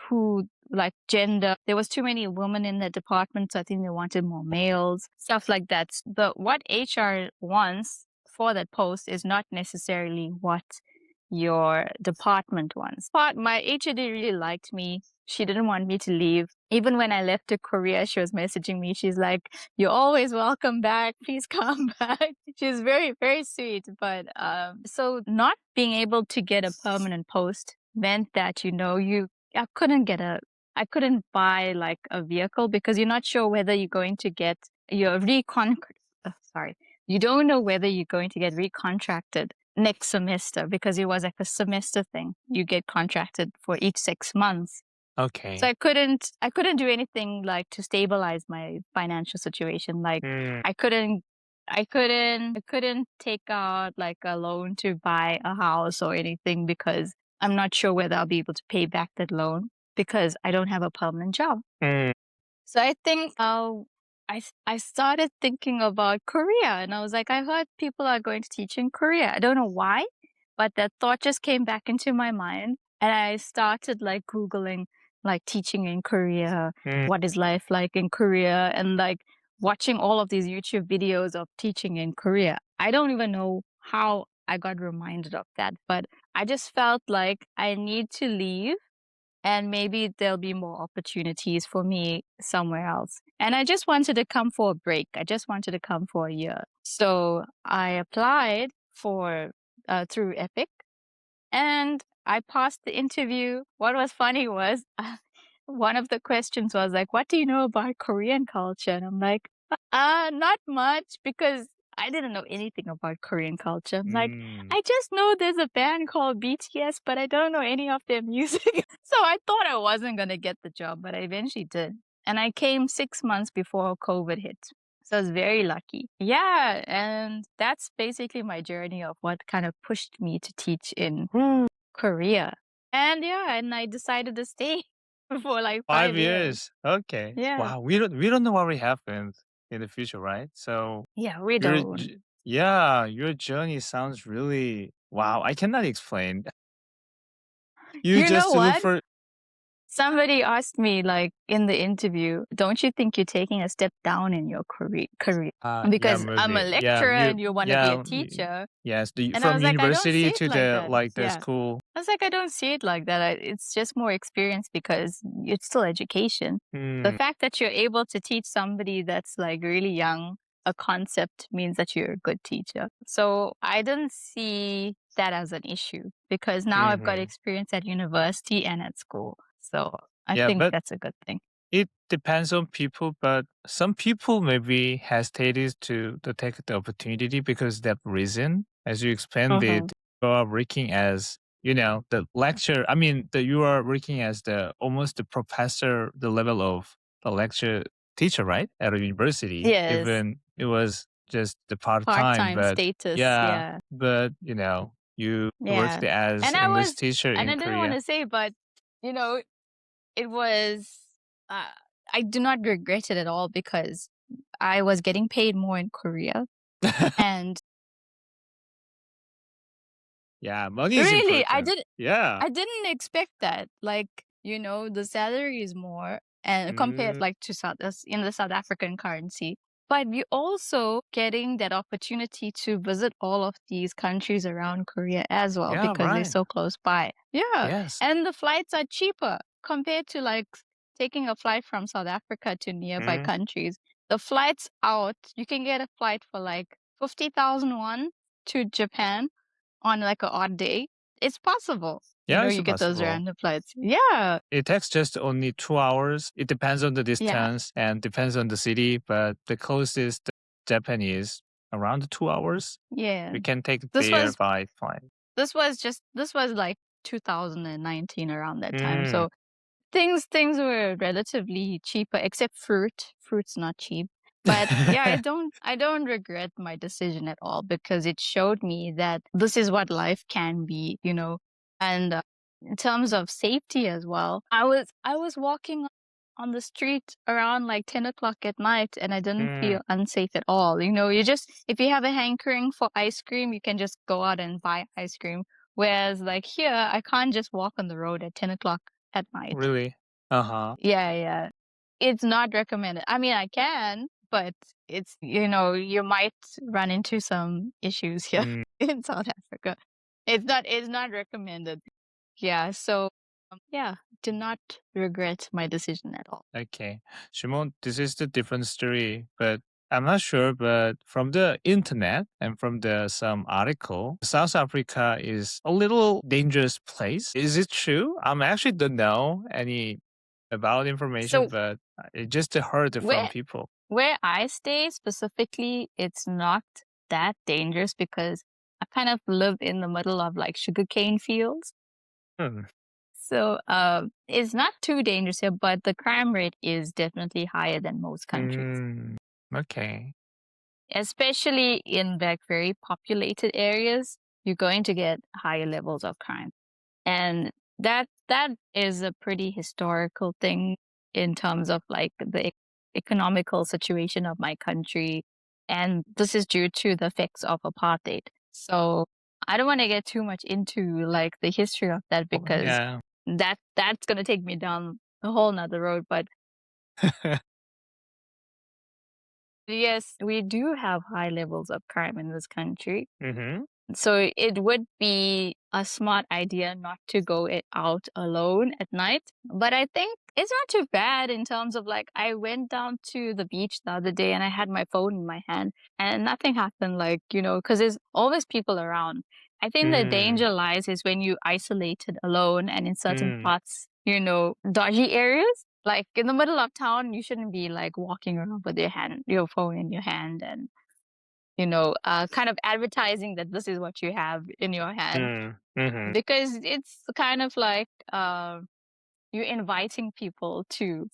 Speaker 2: gender. There was too many women in the department, so I think they wanted more males, stuff like that. What HR wants for that post is not necessarily what your department once. But my HOD really liked me. She didn't want me to leave. Even when I left to Korea, she was messaging me. She's like, "You're always welcome back. Please come back." She's very, very sweet. But so not being able to get a permanent post meant that, I couldn't buy like a vehicle because you're not sure whether you're going to get your you don't know whether you're going to get recontracted next semester because it was like a semester thing. You get contracted for each 6 months.
Speaker 1: Okay.
Speaker 2: So I couldn't do anything like to stabilize my financial situation. Like I couldn't take out like a loan to buy a house or anything because I'm not sure whether I'll be able to pay back that loan because I don't have a permanent job. So I think I started thinking about Korea and I was like, I heard people are going to teach in Korea. I don't know why, but that thought just came back into my mind and I started like Googling like teaching in Korea, what is life like in Korea, and like watching all of these YouTube videos of teaching in Korea. I don't even know how I got reminded of that, but I just felt like I need to leave and maybe there'll be more opportunities for me somewhere else. And I just wanted to come for a break. I just wanted to come for a year. So I applied for through Epic and I passed the interview. What was funny was one of the questions was like, what do you know about Korean culture? And I'm like, not much because I didn't know anything about Korean culture. I'm like, I just know there's a band called BTS, but I don't know any of their music. So I thought I wasn't going to get the job, but I eventually did. And I came 6 months before COVID hit. So I was very lucky. Yeah. And that's basically my journey of what kind of pushed me to teach in Korea. And yeah, and I decided to stay for like 5 years.
Speaker 1: Okay.
Speaker 2: Yeah.
Speaker 1: Wow. We don't know what will happen in the future, right? So
Speaker 2: Yeah, we
Speaker 1: your
Speaker 2: don't.
Speaker 1: your journey sounds really wow. I cannot explain. You
Speaker 2: You know
Speaker 1: just look
Speaker 2: what?
Speaker 1: for
Speaker 2: Somebody asked me, like, in the interview, don't you think you're taking a step down in your career?
Speaker 1: yeah,
Speaker 2: Because I'm a
Speaker 1: maybe. Yeah,
Speaker 2: lecturer and you want to be a
Speaker 1: yeah,
Speaker 2: teacher.
Speaker 1: yes,
Speaker 2: And I
Speaker 1: from
Speaker 2: was like, I don't see
Speaker 1: university
Speaker 2: it
Speaker 1: to
Speaker 2: like
Speaker 1: the
Speaker 2: that.
Speaker 1: like the
Speaker 2: Yeah.
Speaker 1: school.
Speaker 2: I was like, I don't see it like that. It's just more experience because it's still education. The fact that you're able to teach somebody that's like really young a concept means that you're a good teacher. So I didn't see that as an issue because now I've got experience at university and at school. So I
Speaker 1: Yeah,
Speaker 2: think
Speaker 1: but
Speaker 2: that's a good thing.
Speaker 1: it depends on people, but some people maybe hesitated to take the opportunity because that reason, as you explained
Speaker 2: Mm-hmm.
Speaker 1: it, you are working as the lecture. I mean, you are working as the almost the professor, the level of the lecture teacher, right, at a university.
Speaker 2: Yes.
Speaker 1: Even it was just the part time,
Speaker 2: Part-time
Speaker 1: but
Speaker 2: status.
Speaker 1: yeah,
Speaker 2: Yeah.
Speaker 1: but you worked
Speaker 2: Yeah.
Speaker 1: as
Speaker 2: And I
Speaker 1: English
Speaker 2: was,
Speaker 1: teacher
Speaker 2: and
Speaker 1: in
Speaker 2: I didn't want
Speaker 1: Korea.
Speaker 2: to say, but you know, it was, uh, I do not regret it at all because I was getting paid more in Korea. And
Speaker 1: Yeah, money is
Speaker 2: really,
Speaker 1: important. Yeah.
Speaker 2: I didn't expect that. Like, the salary is more and compared
Speaker 1: Mm,
Speaker 2: like to in the South African currency. But you also getting that opportunity to visit all of these countries around Korea as well
Speaker 1: yeah,
Speaker 2: because they're
Speaker 1: right.
Speaker 2: so close by. Yeah.
Speaker 1: Yes.
Speaker 2: And the flights are cheaper compared to like taking a flight from South Africa to nearby
Speaker 1: Mm,
Speaker 2: countries. The flights out, you can get a flight for like 50,000 won to Japan on like an odd day. It's possible.
Speaker 1: yeah, it's
Speaker 2: You get those
Speaker 1: possible.
Speaker 2: random flights. Yeah.
Speaker 1: It takes just only 2 hours. It depends on the
Speaker 2: Yeah.
Speaker 1: distance and depends on the city, but the closest Japanese around 2 hours.
Speaker 2: Yeah.
Speaker 1: We can take it
Speaker 2: This
Speaker 1: there
Speaker 2: was
Speaker 1: by plane.
Speaker 2: this was like 2019 around that time.
Speaker 1: Mm.
Speaker 2: So things were relatively cheaper except fruit. Fruit's not cheap. But yeah, I don't regret my decision at all because it showed me that this is what life can be. And in terms of safety as well, I was walking on the street around like 10 o'clock at night and I didn't
Speaker 1: Mm,
Speaker 2: feel unsafe at all. You just, if you have a hankering for ice cream, you can just go out and buy ice cream. Whereas like here, I can't just walk on the road at 10 o'clock at night.
Speaker 1: really? Uh-huh.
Speaker 2: Yeah, yeah. It's not recommended. I mean, I can, but you might run into some issues here
Speaker 1: Mm.
Speaker 2: in South Africa. It's not recommended. Yeah, so yeah, do not regret my decision at all.
Speaker 1: Okay. Shimon, this is the different story, but I'm not sure, but from the internet and from the some article, South Africa is a little dangerous place. Is it true? I'm actually don't know any about information,
Speaker 2: So
Speaker 1: but I just heard from
Speaker 2: where
Speaker 1: people.
Speaker 2: where I stay specifically, it's not that dangerous because I kind of live in the middle of like sugarcane fields.
Speaker 1: Hmm.
Speaker 2: So it's not too dangerous here, but the crime rate is definitely higher than most countries,
Speaker 1: Mm, okay.
Speaker 2: especially in like very populated areas. You're going to get higher levels of crime, and that is a pretty historical thing in terms of like the economical situation of my country, and this is due to the effects of apartheid. So I don't want to get too much into like the history of that
Speaker 1: Oh,
Speaker 2: because
Speaker 1: yeah.
Speaker 2: that's going to take me down a whole nother road. But yes, we do have high levels of crime in this country.
Speaker 1: Mm-hmm.
Speaker 2: So it would be a smart idea not to go out alone at night. But I think it's not too bad in terms of like I went down to the beach the other day and I had my phone in my hand and nothing happened, like, because there's always people around. I think the
Speaker 1: Mm,
Speaker 2: danger lies is when you isolated alone and in certain
Speaker 1: mm,
Speaker 2: parts, dodgy areas. Like in the middle of town, you shouldn't be like walking around with your phone in your hand and kind of advertising that this is what you have in your hand
Speaker 1: mm-hmm.
Speaker 2: because it's kind of like you're inviting people to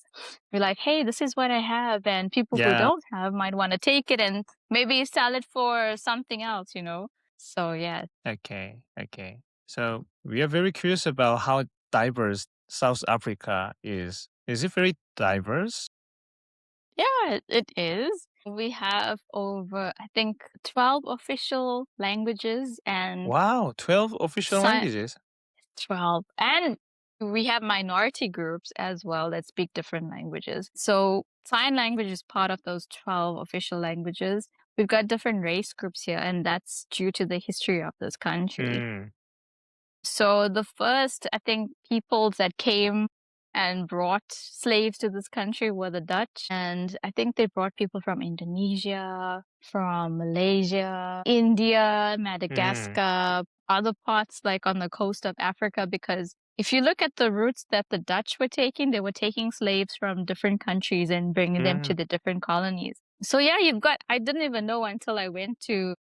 Speaker 2: be like, hey, this is what I have. And people who
Speaker 1: Yeah.
Speaker 2: don't have might want to take it and maybe sell it for something else. So, yeah.
Speaker 1: Okay. Okay. So we are very curious about how diverse South Africa is. Is it very diverse?
Speaker 2: Yeah, it is. We have over, I think, 12 official languages and
Speaker 1: Wow, 12 official
Speaker 2: si-
Speaker 1: languages.
Speaker 2: 12. And we have minority groups as well that speak different languages. So sign language is part of those 12 official languages. We've got different race groups here, and that's due to the history of this country.
Speaker 1: Mm,
Speaker 2: So the first, I think, peoples that came and brought slaves to this country were the Dutch. And I think they brought people from Indonesia, from Malaysia, India,
Speaker 1: mm,
Speaker 2: Madagascar, other parts like on the coast of Africa. Because if you look at the routes that the Dutch were taking, they were taking slaves from different countries and bringing them to
Speaker 1: mm,
Speaker 2: the different colonies. So yeah, I didn't even know until I went to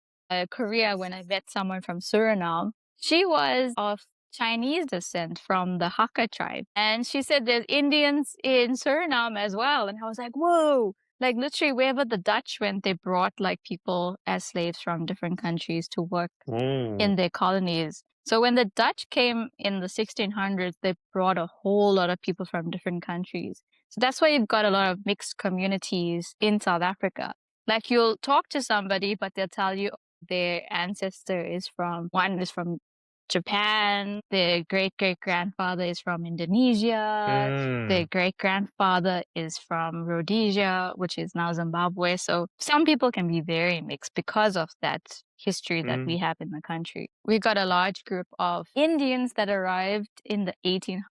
Speaker 2: Korea when I met someone from Suriname. She was of Chinese descent from the Hakka tribe. And she said there's Indians in Suriname as well. And I was like, whoa. Like literally wherever the Dutch went, they brought like people as slaves from different countries to work
Speaker 1: oh,
Speaker 2: in their colonies. So when the Dutch came in the 1600s, they brought a whole lot of people from different countries. So that's why you've got a lot of mixed communities in South Africa. Like you'll talk to somebody, but they'll tell you their ancestor one is from Japan, their great great grandfather is from Indonesia, their
Speaker 1: mm,
Speaker 2: great grandfather is from Rhodesia, which is now Zimbabwe. So some people can be very mixed because of that history that we
Speaker 1: mm,
Speaker 2: have in the country. We got a large group of Indians that arrived in the 1800s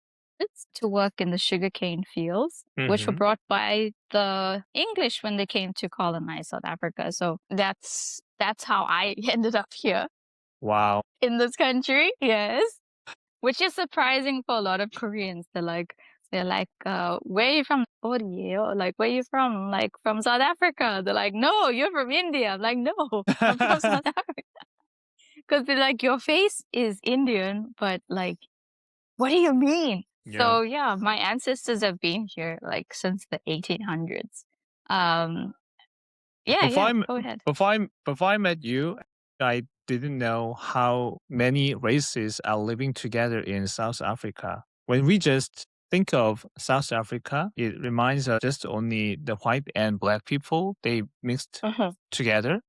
Speaker 2: to work in the sugarcane fields, which were
Speaker 1: mm-hmm.
Speaker 2: brought by the English when they came to colonize South Africa. So that's how I ended up here
Speaker 1: Wow.
Speaker 2: in this country. Yes. Which is surprising for a lot of Koreans. They're like, where are you from? Mori, or like, where are you from? Like, from South Africa. They're like, no, you're from India. I'm like, no, I'm from South Africa. Because they're like, your face is Indian, but like, what do you mean?
Speaker 1: Yeah.
Speaker 2: So yeah, my ancestors have been here like since the 1800s. Um, yeah,
Speaker 1: Before
Speaker 2: yeah,
Speaker 1: I m-
Speaker 2: go ahead.
Speaker 1: before I met you, I didn't know how many races are living together in South Africa. When we just think of South Africa, it reminds us just only the white and black people. They mixed
Speaker 2: Mhm.
Speaker 1: together,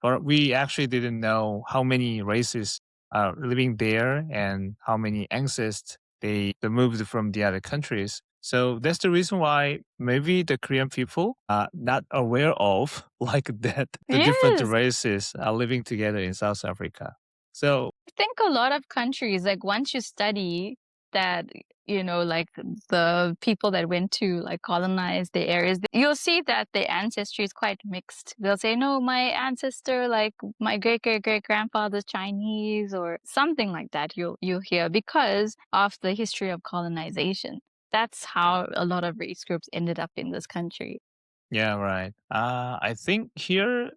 Speaker 1: but we actually didn't know how many races are living there and how many ancestors they moved from the other countries. So that's the reason why maybe the Korean people are not aware of like that the different
Speaker 2: Yes.
Speaker 1: races are living together in South Africa. So
Speaker 2: I think a lot of countries, like once you study that, like the people that went to like colonize the areas, you'll see that the ancestry is quite mixed. They'll say, no, my ancestor, like my great great great grandfather's Chinese or something like that. You'll hear because of the history of colonization. That's how a lot of race groups ended up in this country.
Speaker 1: yeah, right. I think here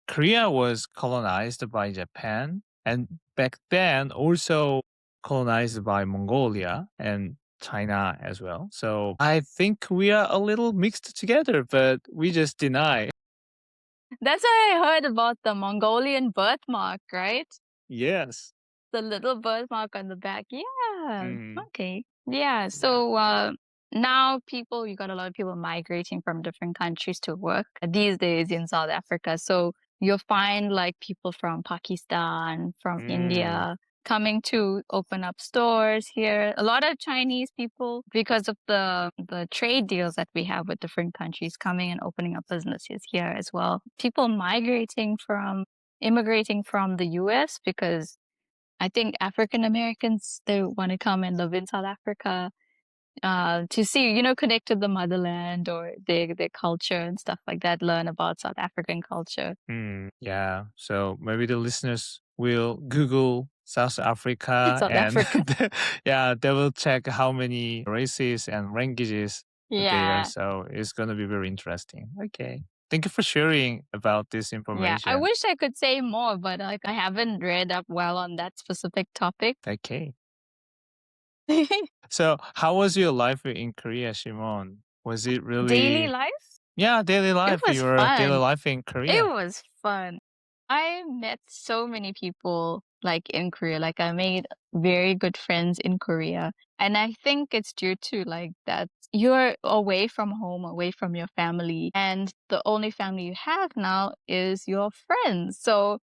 Speaker 1: Korea was colonized by Japan, and back then also colonized by Mongolia and China as well. So I think we are a little mixed together, but we just deny.
Speaker 2: That's why I heard about the Mongolian birthmark, right?
Speaker 1: Yes.
Speaker 2: The little birthmark on the back. Yeah.
Speaker 1: Mm,
Speaker 2: Okay. Yeah.
Speaker 1: yeah.
Speaker 2: So now you got a lot of people migrating from different countries to work these days in South Africa. So you'll find like people from Pakistan, from
Speaker 1: Mm,
Speaker 2: India coming to open up stores here. A lot of Chinese people because of the trade deals that we have with different countries coming and opening up businesses here as well. People immigrating from the US because I think African Americans, they want to come and live in South Africa to see, connect to the motherland or their culture and stuff like that, learn about South African culture.
Speaker 1: yeah. So maybe the listeners will Google South Africa
Speaker 2: South
Speaker 1: and
Speaker 2: Africa.
Speaker 1: yeah, they will check how many races and languages there.
Speaker 2: Yeah.
Speaker 1: So it's going to be very interesting. Okay. Thank you for sharing about this
Speaker 2: Yeah. I
Speaker 1: information.
Speaker 2: wish I could say more, but like I haven't read up well on that specific topic.
Speaker 1: Okay. So how was your life in Korea, Shimon? Was it
Speaker 2: Daily
Speaker 1: really,
Speaker 2: life?
Speaker 1: yeah, daily
Speaker 2: It
Speaker 1: life,
Speaker 2: was
Speaker 1: your daily
Speaker 2: fun.
Speaker 1: life in
Speaker 2: It
Speaker 1: Korea?
Speaker 2: was fun. I met so many people like in Korea. Like I made very good friends in Korea. And I think it's due to like that you're away from home, away from your family, and the only family you have now is your friends. So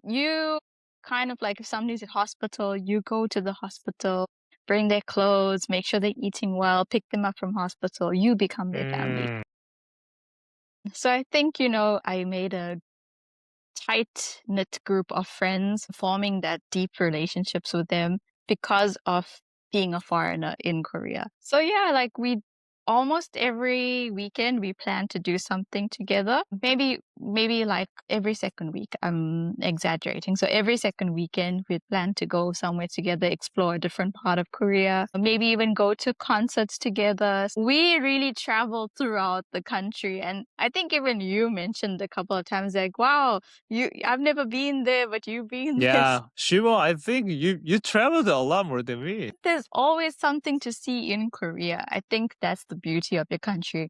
Speaker 2: you kind of like if somebody's at hospital, you go to the hospital, bring their clothes, make sure they're eating well, pick them up from hospital, you become their family.
Speaker 1: Mm,
Speaker 2: So I think, I made a tight knit group of friends, forming that deep relationships with them because of being a foreigner in Korea. So yeah, like we almost every weekend we plan to do something together. Maybe like every second week. I'm exaggerating. So every second weekend we plan to go somewhere together, explore a different part of Korea, maybe even go to concerts together. We really travel throughout the country, and I think even you mentioned a couple of times like, wow, I've never been there, but you've been there.
Speaker 1: yeah, Shimon, I think you traveled a lot more than me.
Speaker 2: There's always something to see in Korea. I think that's the beauty of your country.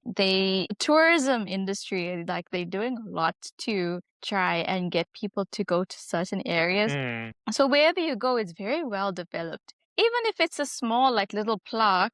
Speaker 2: Tourism industry, like they're doing a lot to try and get people to go to certain areas.
Speaker 1: Mm.
Speaker 2: So wherever you go, it's very well developed. Even if it's a small, like little plaque,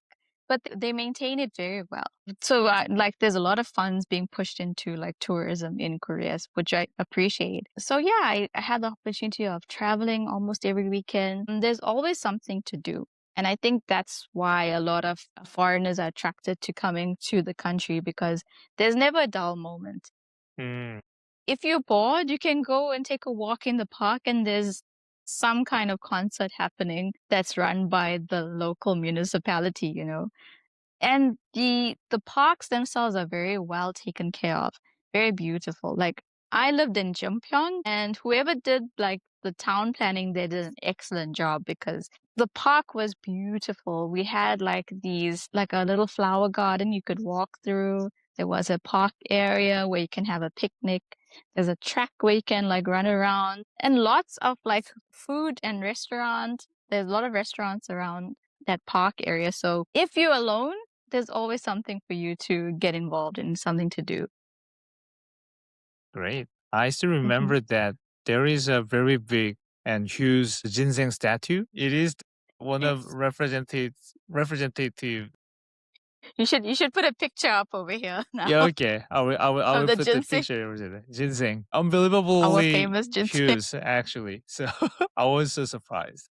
Speaker 2: but they maintain it very well. So like there's a lot of funds being pushed into like tourism in Korea, which I appreciate. So yeah, I had the opportunity of traveling almost every weekend. And there's always something to do. And I think that's why a lot of foreigners are attracted to coming to the country because there's never a dull moment.
Speaker 1: Mm.
Speaker 2: If you're bored, you can go and take a walk in the park and there's some kind of concert happening that's run by the local municipality. And the parks themselves are very well taken care of, very beautiful. Like I lived in Jeung-pyeong, and whoever did like the town planning, they did an excellent job because the park was beautiful. We had like a little flower garden you could walk through. There was a park area where you can have a picnic. There's a track where you can like run around and lots of like food and restaurants. There's a lot of restaurants around that park area. So if you're alone, there's always something for you to get involved in, something to do.
Speaker 1: Great. I still
Speaker 2: Mhm.
Speaker 1: remember that there is a very big and huge ginseng statue. It is one of representative.
Speaker 2: You should put a picture up over here now
Speaker 1: Yeah, okay. I
Speaker 2: of
Speaker 1: will
Speaker 2: the
Speaker 1: put the
Speaker 2: ginseng,
Speaker 1: picture over there. Ginseng,
Speaker 2: our
Speaker 1: unbelievably
Speaker 2: famous ginseng.
Speaker 1: huge, actually. So I was so surprised.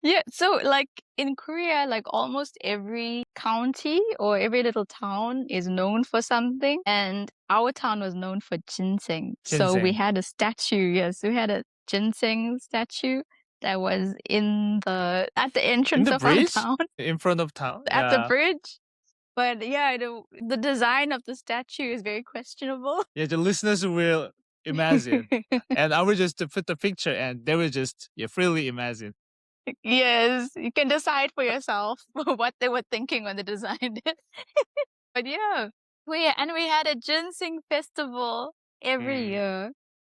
Speaker 2: Yeah, so like in Korea, like almost every county or every little town is known for something, and our town was known for ginseng. So we
Speaker 1: Ginseng.
Speaker 2: had a statue. Yes, we had a ginseng statue that was at the
Speaker 1: In
Speaker 2: entrance
Speaker 1: the
Speaker 2: of our
Speaker 1: bridge?
Speaker 2: town,
Speaker 1: In front of town?
Speaker 2: at the
Speaker 1: Yeah.
Speaker 2: bridge. But yeah, the design of the statue is very questionable.
Speaker 1: Yeah, the listeners will imagine. And I will just put the picture and they will just freely imagine.
Speaker 2: Yes, you can decide for yourself what they were thinking when they designed it. But yeah, we had a ginseng festival every
Speaker 1: Mm,
Speaker 2: year.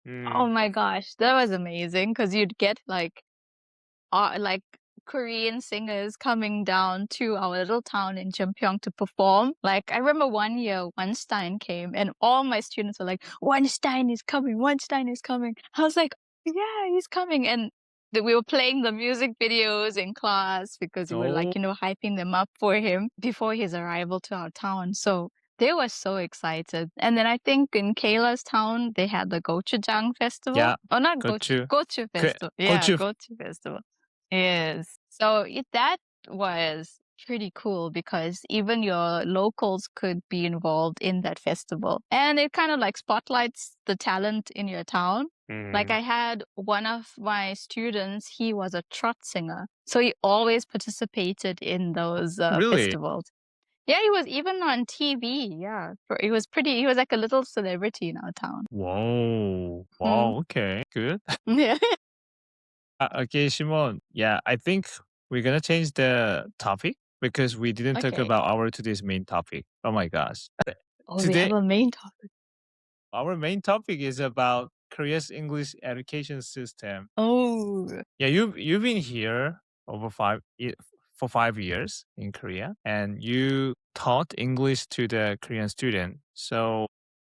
Speaker 2: Oh
Speaker 1: mm.
Speaker 2: my gosh, that was amazing because you'd get like Korean singers coming down to our little town in Jeung-pyeong to perform. Like I remember one year Weinstein came and all my students were like, Weinstein is coming, Weinstein is coming. I was like, yeah, he's coming. And we were playing the music videos in class because we were like,
Speaker 1: Oh,
Speaker 2: hyping them up for him before his arrival to our town. So they were so excited. And then I think in Kayla's town, they had the Gochujang festival.
Speaker 1: yeah.
Speaker 2: Oh, not
Speaker 1: Gochu.
Speaker 2: Gochu festival. Yeah,
Speaker 1: Gochu.
Speaker 2: Gochu festival. Yes. So that was pretty cool because even your locals could be involved in that festival. And it kind of like spotlights the talent in your town. Like I had one of my students, he was a trot singer. So he always participated in those
Speaker 1: Really?
Speaker 2: festivals. Yeah, he was even on TV. Yeah. He was like a little celebrity in our town.
Speaker 1: Whoa.
Speaker 2: Mm.
Speaker 1: Wow. Okay. Good.
Speaker 2: Yeah.
Speaker 1: Okay, Shimon. Yeah, I think we're gonna change the topic because we didn't talk
Speaker 2: Okay.
Speaker 1: about our today's main topic. Oh my gosh.
Speaker 2: Oh, we
Speaker 1: Today,
Speaker 2: have a main topic.
Speaker 1: our main topic is about Korea's English education system.
Speaker 2: Oh.
Speaker 1: Yeah, you've been here for 5 years in Korea, and you taught English to the Korean student. So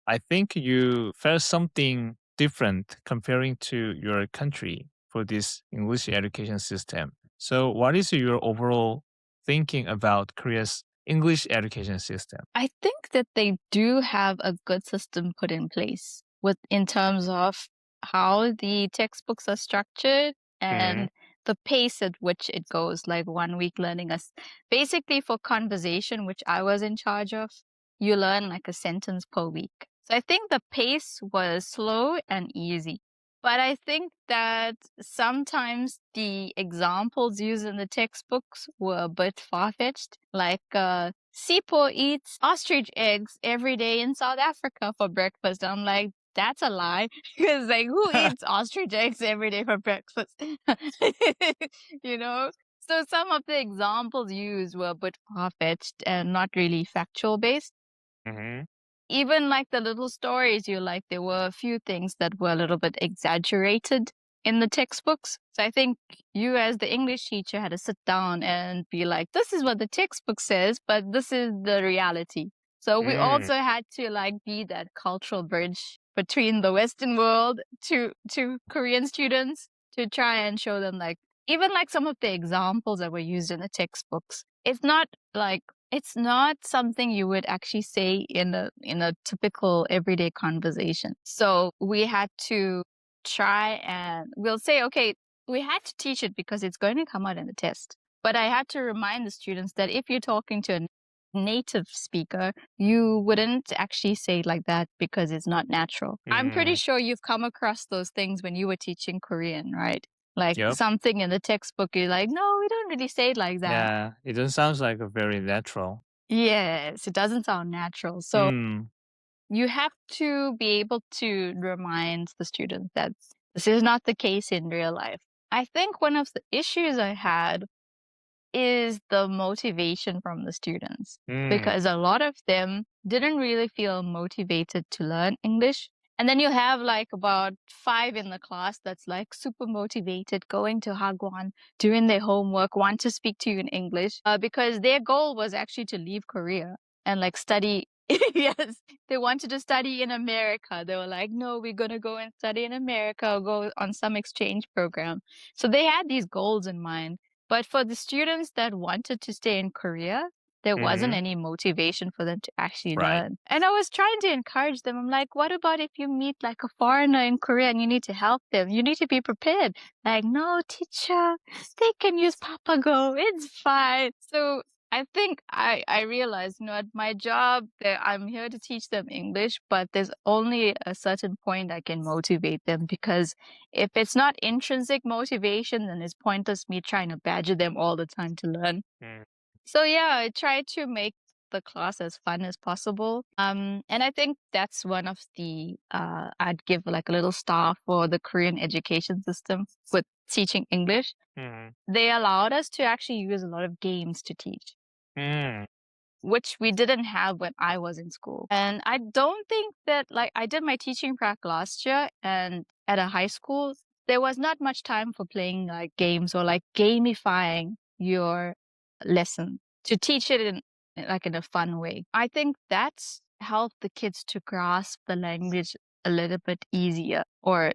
Speaker 1: I think you felt something different comparing to your country for this English education system. So what is your overall thinking about Korea's English education system?
Speaker 2: I think that they do have a good system put in place in terms of how the textbooks are structured and the pace at which it goes, like 1 week learning us. Basically for conversation, which I was in charge of, you learn like a sentence per week. So I think the pace was slow and easy. But I think that sometimes the examples used in the textbooks were a bit far-fetched. Like, Sipo eats ostrich eggs every day in South Africa for breakfast. I'm like, that's a lie. Because, like, who eats ostrich eggs every day for breakfast? You know? So some of the examples used were a bit far-fetched and not really factual based.
Speaker 1: Mm-hmm.
Speaker 2: Even like the little stories there were a few things that were a little bit exaggerated in the textbooks. So I think you as the English teacher had to sit down and be like, this is what the textbook says, but this is the reality. So we also had to like be that cultural bridge between the Western world to Korean students to try and show them like, even like some of the examples that were used in the textbooks. It's not something you would actually say in a typical everyday conversation. So we had to try and we'll say, okay, we had to teach it because it's going to come out in the test. But I had to remind the students that if you're talking to a native speaker, you wouldn't actually say it like that because it's not natural. I'm pretty sure you've come across those things when you were teaching Korean, right? Like
Speaker 1: Yep.
Speaker 2: something in the textbook, you're like, no, we don't really say it like that.
Speaker 1: Yeah, it doesn't sound like a very natural.
Speaker 2: Yes, it doesn't sound natural. So
Speaker 1: Mm.
Speaker 2: you have to be able to remind the students that this is not the case in real life. I think one of the issues I had is the motivation from the students because a lot of them didn't really feel motivated to learn English. And then you have like about 5 in the class that's like super motivated, going to Hagwon, doing their homework, want to speak to you in English because their goal was actually to leave Korea and like study. Yes, they wanted to study in America. They were like, no, we're going to go and study in America or go on some exchange program. So they had these goals in mind. But for the students that wanted to stay in Korea, there wasn't any motivation for them to actually
Speaker 1: Right.
Speaker 2: learn. And I was trying to encourage them. I'm like, what about if you meet like a foreigner in Korea and you need to help them? You need to be prepared. Like, no, teacher, they can use Papago. It's fine. So I think I realized, at my job that I'm here to teach them English, but there's only a certain point I can motivate them because if it's not intrinsic motivation, then it's pointless me trying to badger them all the time to learn.
Speaker 1: Mm.
Speaker 2: So yeah, I try to make the class as fun as possible. And I think that's one of the I'd give like a little star for the Korean education system with teaching English.
Speaker 1: Mm.
Speaker 2: They allowed us to actually use a lot of games to teach,
Speaker 1: Mm.
Speaker 2: which we didn't have when I was in school. And I don't think that, like, I did my teaching prac last year, and at a high school, there was not much time for playing like games or like gamifying your lesson to teach it in a fun way. I think that's helped the kids to grasp the language a little bit easier, or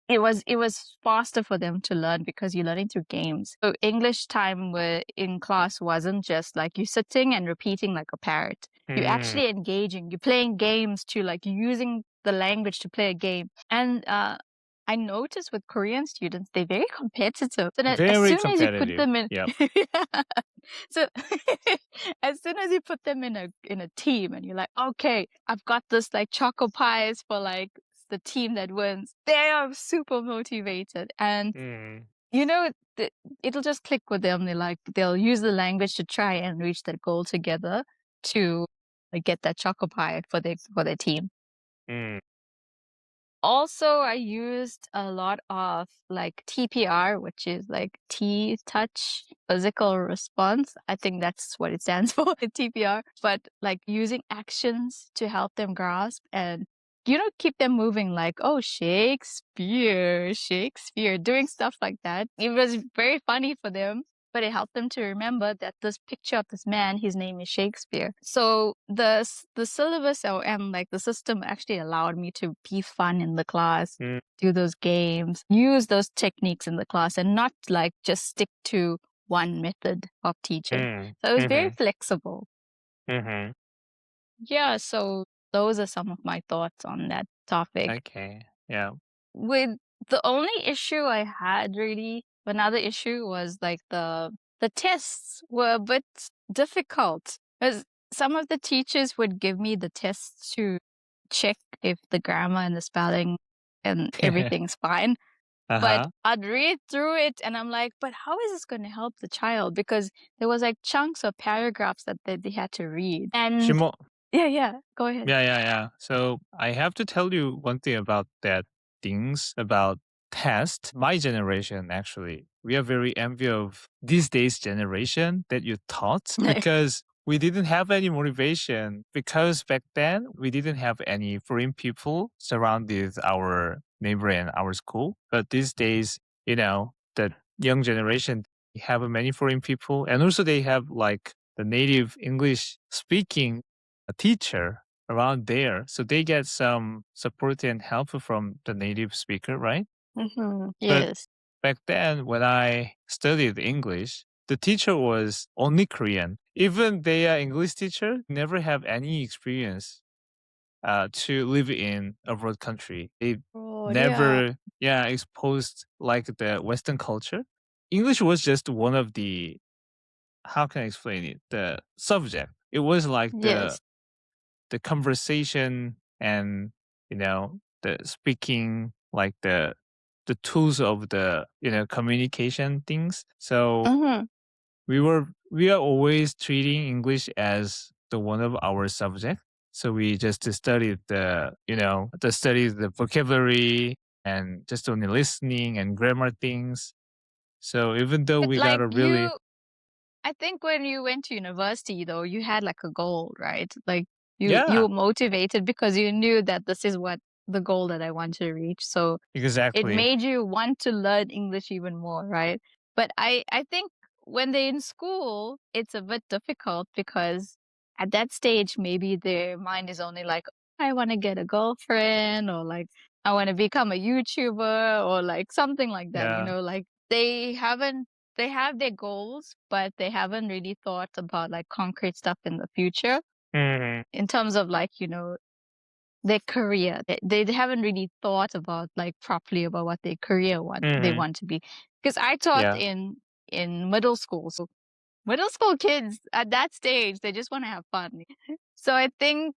Speaker 2: it was faster for them to learn because you're learning through games. So English time in class wasn't just like you sitting and repeating like a parrot. You're
Speaker 1: Mm.
Speaker 2: actually engaging. You're playing games too, like you're using the language to play a game. And I noticed with Korean students, they're very competitive. So that as
Speaker 1: Very
Speaker 2: soon as you put
Speaker 1: competitive.
Speaker 2: them in,
Speaker 1: Yep.
Speaker 2: so as soon as you put them in a team, and you're like, okay, I've got this like choco pies for like the team that wins. They are super motivated, and
Speaker 1: Mm.
Speaker 2: you know th- it'll just click with them. They'll use the language to try and reach that goal together to get that choco pie for their team.
Speaker 1: Mm.
Speaker 2: Also, I used a lot of like TPR, which is like T touch physical response. I think that's what it stands for, TPR. But like using actions to help them grasp and keep them moving like, oh, Shakespeare, Shakespeare, doing stuff like that. It was very funny for them, but it helped them to remember that this picture of this man, his name is Shakespeare. So the syllabus and like the system actually allowed me to be fun in the class,
Speaker 1: Mm.
Speaker 2: do those games, use those techniques in the class, and not like just stick to one method of teaching.
Speaker 1: Mm.
Speaker 2: So it was very
Speaker 1: Mhm.
Speaker 2: flexible.
Speaker 1: Mhm.
Speaker 2: Yeah, so those are some of my thoughts on that topic.
Speaker 1: Okay. Yeah.
Speaker 2: With the only issue I had really, another issue was like the tests were a bit difficult because some of the teachers would give me the tests to check if the grammar and the spelling and everything's fine. But
Speaker 1: Uh-huh.
Speaker 2: I'd read through it and I'm like, but how is this going to help the child? Because there was like chunks of paragraphs that they had to read. And
Speaker 1: Shimo
Speaker 2: yeah, go ahead.
Speaker 1: yeah. So I have to tell you one thing about that things about test. My generation actually, we are very envy of these days generation that you taught because we didn't have any motivation because back then we didn't have any foreign people surrounded our neighbor and our school. But these days, the young generation have many foreign people and also they have like the native English speaking teacher around there. So they get some support and help from the native speaker, right? But
Speaker 2: Yes.
Speaker 1: back then, when I studied English, the teacher was only Korean. Even they are English teacher, never have any experience to live in abroad country. They
Speaker 2: Oh, yeah.
Speaker 1: never, yeah, exposed like the Western culture. English was just one of the, how can I explain it? The subject. It was like the
Speaker 2: Yes.
Speaker 1: conversation and the speaking like the tools of the communication things. So
Speaker 2: Mhm.
Speaker 1: we are always treating English as the one of our subject. So we just studied the vocabulary and just only listening and grammar things. So even though
Speaker 2: But
Speaker 1: we got
Speaker 2: like
Speaker 1: a really
Speaker 2: I think when you went to university though, you had like a goal, right? Like you
Speaker 1: yeah,
Speaker 2: were motivated because you knew that this is what the goal that I want to reach. So it
Speaker 1: exactly.
Speaker 2: made you want to learn English even more, right? But I think when they're in school, it's a bit difficult because at that stage maybe their mind is only like, I want to get a girlfriend, or like I want to become a YouTuber, or like something like that,
Speaker 1: Yeah.
Speaker 2: like they have their goals, but they haven't really thought about like concrete stuff in the future
Speaker 1: Hmm.
Speaker 2: in terms of like, their career. They haven't really thought about like properly about what their career they
Speaker 1: Hmm.
Speaker 2: want to be. Because I taught
Speaker 1: Yeah.
Speaker 2: in middle school. So Middle school kids at that stage, they just want to have fun. So I think,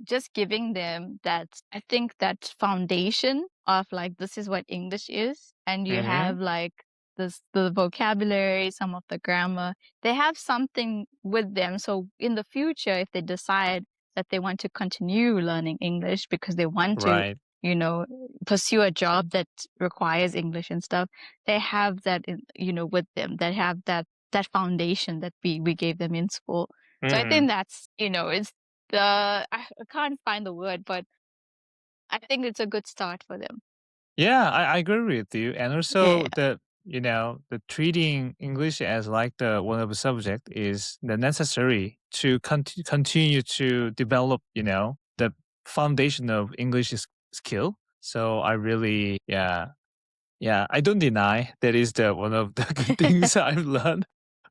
Speaker 2: just giving them that, I think that foundation of like, this is what English is. And you
Speaker 1: Mm-hmm.
Speaker 2: have like the vocabulary, some of the grammar, they have something with them. So in the future, if they decide that they want to continue learning English because they want to,
Speaker 1: Right.
Speaker 2: you know, pursue a job that requires English and stuff, they have that, with them, that have that foundation that we gave them in school. So I
Speaker 1: Mm-hmm.
Speaker 2: think that's, it's I can't find the word, but I think it's a good start for them.
Speaker 1: Yeah, I agree with you. And
Speaker 2: Yeah.
Speaker 1: also the treating English as like the one of the subject is the necessary to continue to develop, the foundation of English skill. So I really, yeah, I don't deny that is the one of the good things I've learned.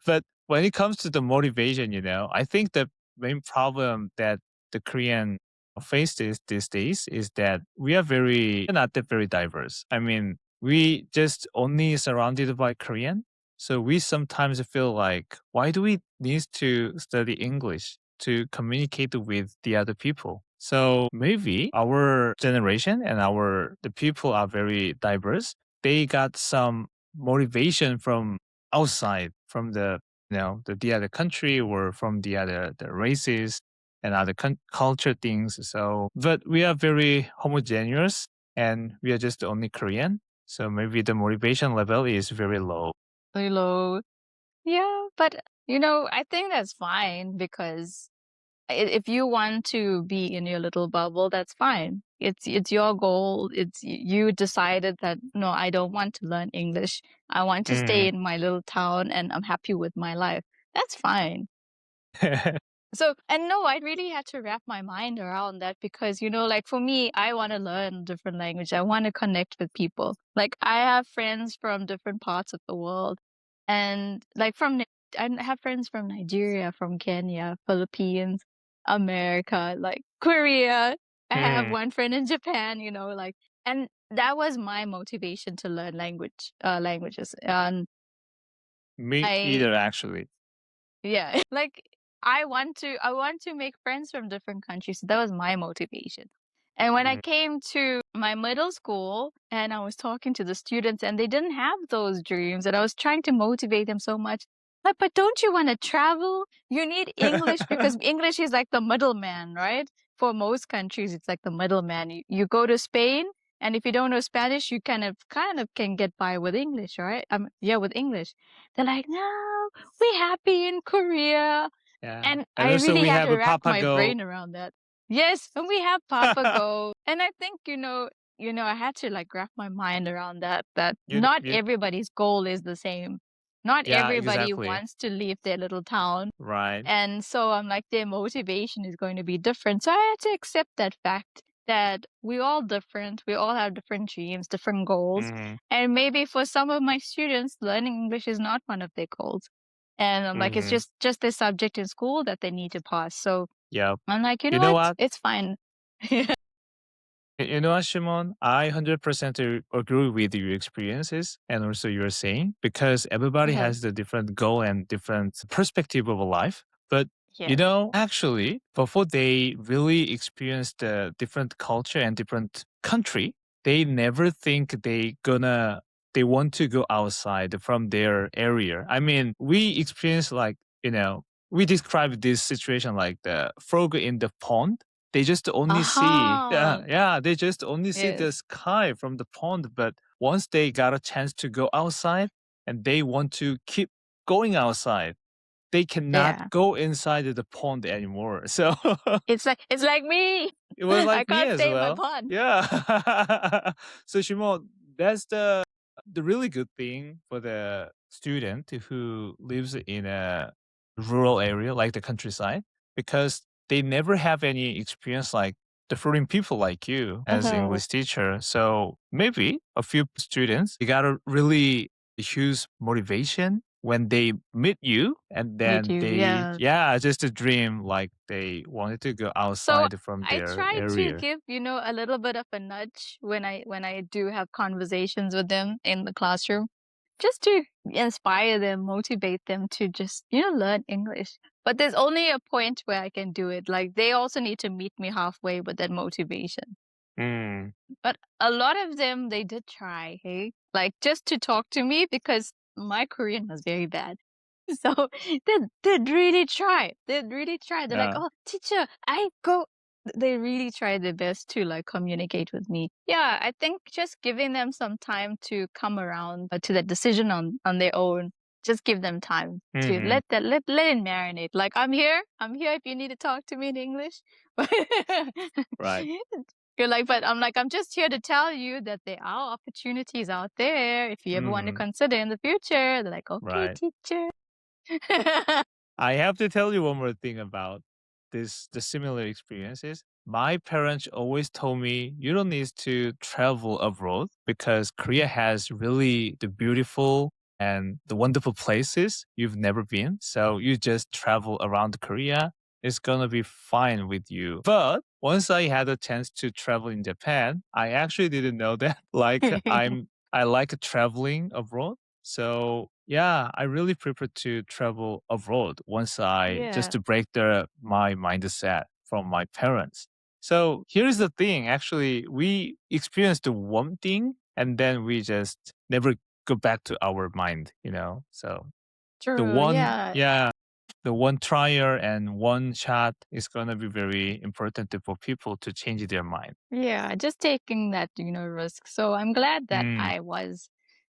Speaker 1: But when it comes to the motivation, I think the main problem that the Korean faces these days is that we are not that very diverse. I mean, we just only surrounded by Korean. So we sometimes feel like, why do we need to study English to communicate with the other people? So maybe our generation and the people are very diverse. They got some motivation from outside, from the other country or from the races and other culture things. So, but we are very homogeneous and we are just only Korean. So maybe the motivation level is very low.
Speaker 2: Very low. Yeah, but I think that's fine because if you want to be in your little bubble, that's fine. It's your goal. You decided that no, I don't want to learn English. I want to stay
Speaker 1: Mm.
Speaker 2: in my little town and I'm happy with my life. That's fine. So, and no, I really had to wrap my mind around that because, like for me, I want to learn different language. I want to connect with people. Like I have friends from different parts of the world and like I have friends from Nigeria, from Kenya, Philippines, America, like Korea. I have
Speaker 1: Mm.
Speaker 2: one friend in Japan, like, and that was my motivation to learn languages. And
Speaker 1: Me
Speaker 2: I
Speaker 1: either, actually.
Speaker 2: yeah. Like I want to make friends from different countries. So that was my motivation. And when I
Speaker 1: Mm.
Speaker 2: came to my middle school and I was talking to the students and they didn't have those dreams and I was trying to motivate them so much. Like, but don't you want to travel? You need English because English is like the middleman, right? For most countries, it's like the middleman. You go to Spain and if you don't know Spanish, you kind of can get by with English, right? Yeah, with English. They're like, no, we're happy in Korea.
Speaker 1: Yeah.
Speaker 2: And
Speaker 1: And
Speaker 2: I
Speaker 1: also
Speaker 2: really
Speaker 1: we
Speaker 2: had
Speaker 1: have
Speaker 2: to
Speaker 1: a
Speaker 2: wrap my
Speaker 1: Papago.
Speaker 2: brain around that. Yes, and we have Papa Go. And I think, I had to like wrap my mind around that not
Speaker 1: You
Speaker 2: everybody's goal is the same. Not
Speaker 1: Yeah,
Speaker 2: everybody
Speaker 1: exactly.
Speaker 2: wants to leave their little town.
Speaker 1: Right.
Speaker 2: And so I'm like, their motivation is going to be different. So I had to accept that fact that we all different. We all have different dreams, different goals.
Speaker 1: Mhm.
Speaker 2: And maybe for some of my students, learning English is not one of their goals. And I'm like, it's
Speaker 1: Mhm.
Speaker 2: just a subject in school that they need to pass. So
Speaker 1: Yep.
Speaker 2: I'm like, you
Speaker 1: You
Speaker 2: know
Speaker 1: know
Speaker 2: what?
Speaker 1: what?
Speaker 2: It's fine.
Speaker 1: You know what, Shimon? I 100% agree with your experiences and also you're saying because everybody
Speaker 2: Uh-huh.
Speaker 1: has the different goal and different perspective of a life. But
Speaker 2: Yes.
Speaker 1: actually, before they really experience the different culture and different country, they never think they want to go outside from their area. I mean, we experience like, we describe this situation like the frog in the pond. They just only see,
Speaker 2: Aha.
Speaker 1: they just only see the
Speaker 2: Yes.
Speaker 1: sky from the pond. But once they got a chance to go outside and they want to keep going outside, they cannot
Speaker 2: Yeah.
Speaker 1: go inside the pond anymore. So
Speaker 2: It's like me.
Speaker 1: it was
Speaker 2: I
Speaker 1: like me
Speaker 2: can't
Speaker 1: as
Speaker 2: stay in my
Speaker 1: well.
Speaker 2: pond.
Speaker 1: Yeah. So Shimon, that's the really good thing for the student who lives in a rural area like the countryside because they never have any experience like the foreign people like you as
Speaker 2: Uh-huh.
Speaker 1: English teacher. So maybe a few students they got a really huge motivation when they meet you and
Speaker 2: Me
Speaker 1: then
Speaker 2: too.
Speaker 1: they
Speaker 2: Yeah.
Speaker 1: just a dream like they wanted to go
Speaker 2: So
Speaker 1: outside from
Speaker 2: I
Speaker 1: their
Speaker 2: try to
Speaker 1: area.
Speaker 2: give, a little bit of a nudge when I do have conversations with them in the classroom. just to inspire them, motivate them to just, learn English. But there's only a point where I can do it. Like they also need to meet me halfway with that motivation.
Speaker 1: Mm.
Speaker 2: But a lot of them, they did try, hey? Like just to talk to me because my Korean was very bad. So they'd really try. They'd really try. They're like,
Speaker 1: Yeah.
Speaker 2: oh, teacher, I go. They really try their best to like communicate with me. Yeah, I think just giving them some time to come around to that decision on their own. Just give them time to
Speaker 1: Mhm.
Speaker 2: let it marinate. Like I'm here. I'm here if you need to talk to me in English.
Speaker 1: Right.
Speaker 2: You're like, but I'm like, I'm just here to tell you that there are opportunities out there if you ever want to
Speaker 1: Mhm.
Speaker 2: consider in the future. They're like, okay,
Speaker 1: Right.
Speaker 2: teacher.
Speaker 1: I have to tell you one more thing about the similar experiences. My parents always told me you don't need to travel abroad because Korea has really the beautiful and the wonderful places you've never been. So you just travel around Korea. It's gonna be fine with you. But once I had a chance to travel in Japan, I actually didn't know that. I like traveling abroad. So yeah, I really prefer to travel abroad once I just
Speaker 2: Yeah,
Speaker 1: to break my mindset from my parents. So here's the thing. Actually, we experienced the one thing and then we just never go back to our mind. So the
Speaker 2: true.
Speaker 1: one,
Speaker 2: Yeah.
Speaker 1: yeah, the one trial and one shot is gonna be very important for people to change their mind.
Speaker 2: Yeah, just taking that, risk. So I'm glad that
Speaker 1: Mm.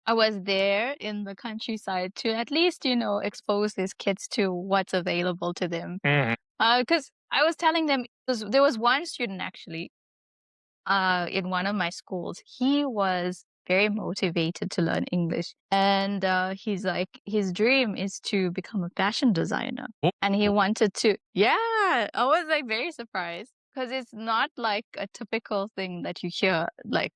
Speaker 2: I was there in the countryside to at least, expose these kids to what's available to them.
Speaker 1: Mhm.
Speaker 2: Because I was telling them there was one student actually in one of my schools. He was very motivated to learn English. And he's like, his dream is to become a fashion designer. And he
Speaker 1: Oh.
Speaker 2: wanted to, yeah, I was like very surprised because it's not like a typical thing that you hear, like,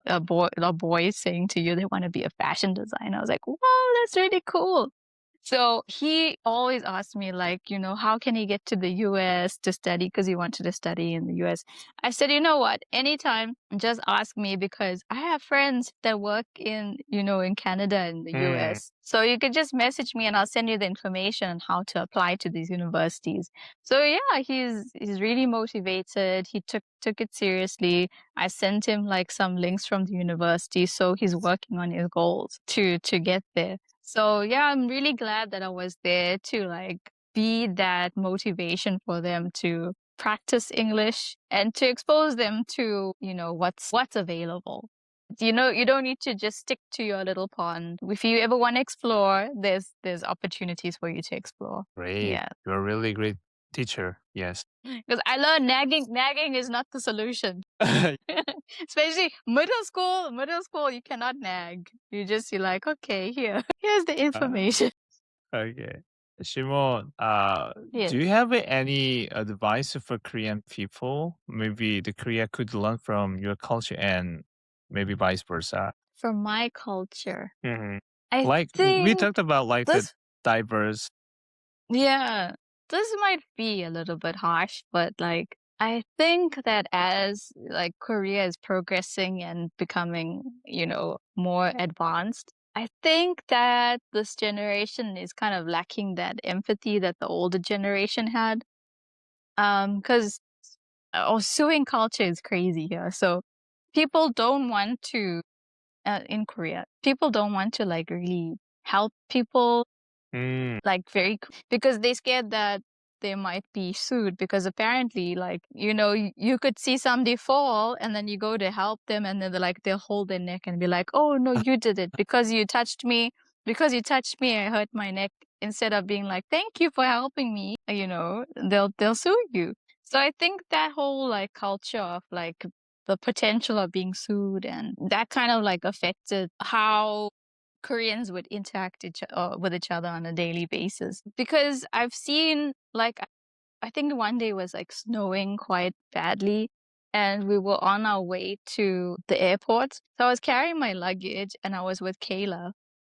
Speaker 2: a boy saying to you they want to be a fashion designer. I was like, wow, that's really cool. So he always asked me, like, how can he get to the US to study? Because he wanted to study in the US. I said, you know what? Anytime, just ask me because I have friends that work in Canada and the
Speaker 1: Mm.
Speaker 2: US. So you could just message me and I'll send you the information on how to apply to these universities. So yeah, he's really motivated. He took it seriously. I sent him like some links from the university. So he's working on his goals to get there. So yeah, I'm really glad that I was there to like be that motivation for them to practice English and to expose them to, what's available. You don't need to just stick to your little pond. If you ever want to explore, there's opportunities for you to explore.
Speaker 1: Great.
Speaker 2: Yeah.
Speaker 1: You're a really great teacher. Yes.
Speaker 2: Because I learned nagging is not the solution. Especially middle school, you cannot nag. You're like, okay, here's the
Speaker 1: Uh,
Speaker 2: information.
Speaker 1: okay. Shimon,
Speaker 2: Yes.
Speaker 1: do you have any advice for Korean people? Maybe the Korea could learn from your culture and maybe vice versa.
Speaker 2: For my culture,
Speaker 1: Hmm.
Speaker 2: I
Speaker 1: Like we
Speaker 2: think
Speaker 1: talked about like the
Speaker 2: this,
Speaker 1: diverse.
Speaker 2: yeah, this might be a little bit harsh, but like, I think that as like Korea is progressing and becoming, more advanced, I think that this generation is kind of lacking that empathy that the older generation had. Because suing culture is crazy here. So people don't want to in Korea. People don't want to like really help people
Speaker 1: Mm,
Speaker 2: like because they scared that they might be sued because apparently like you could see somebody fall and then you go to help them and then they'll hold their neck and be like, oh no, you did it because you touched me, I hurt my neck, instead of being like, thank you for helping me. They'll sue you. So I think that whole like culture of like the potential of being sued and that kind of like affected how Koreans would interact with each other on a daily basis. Because I've seen, like, I think one day was like snowing quite badly, and we were on our way to the airport. So I was carrying my luggage and I was with Kayla.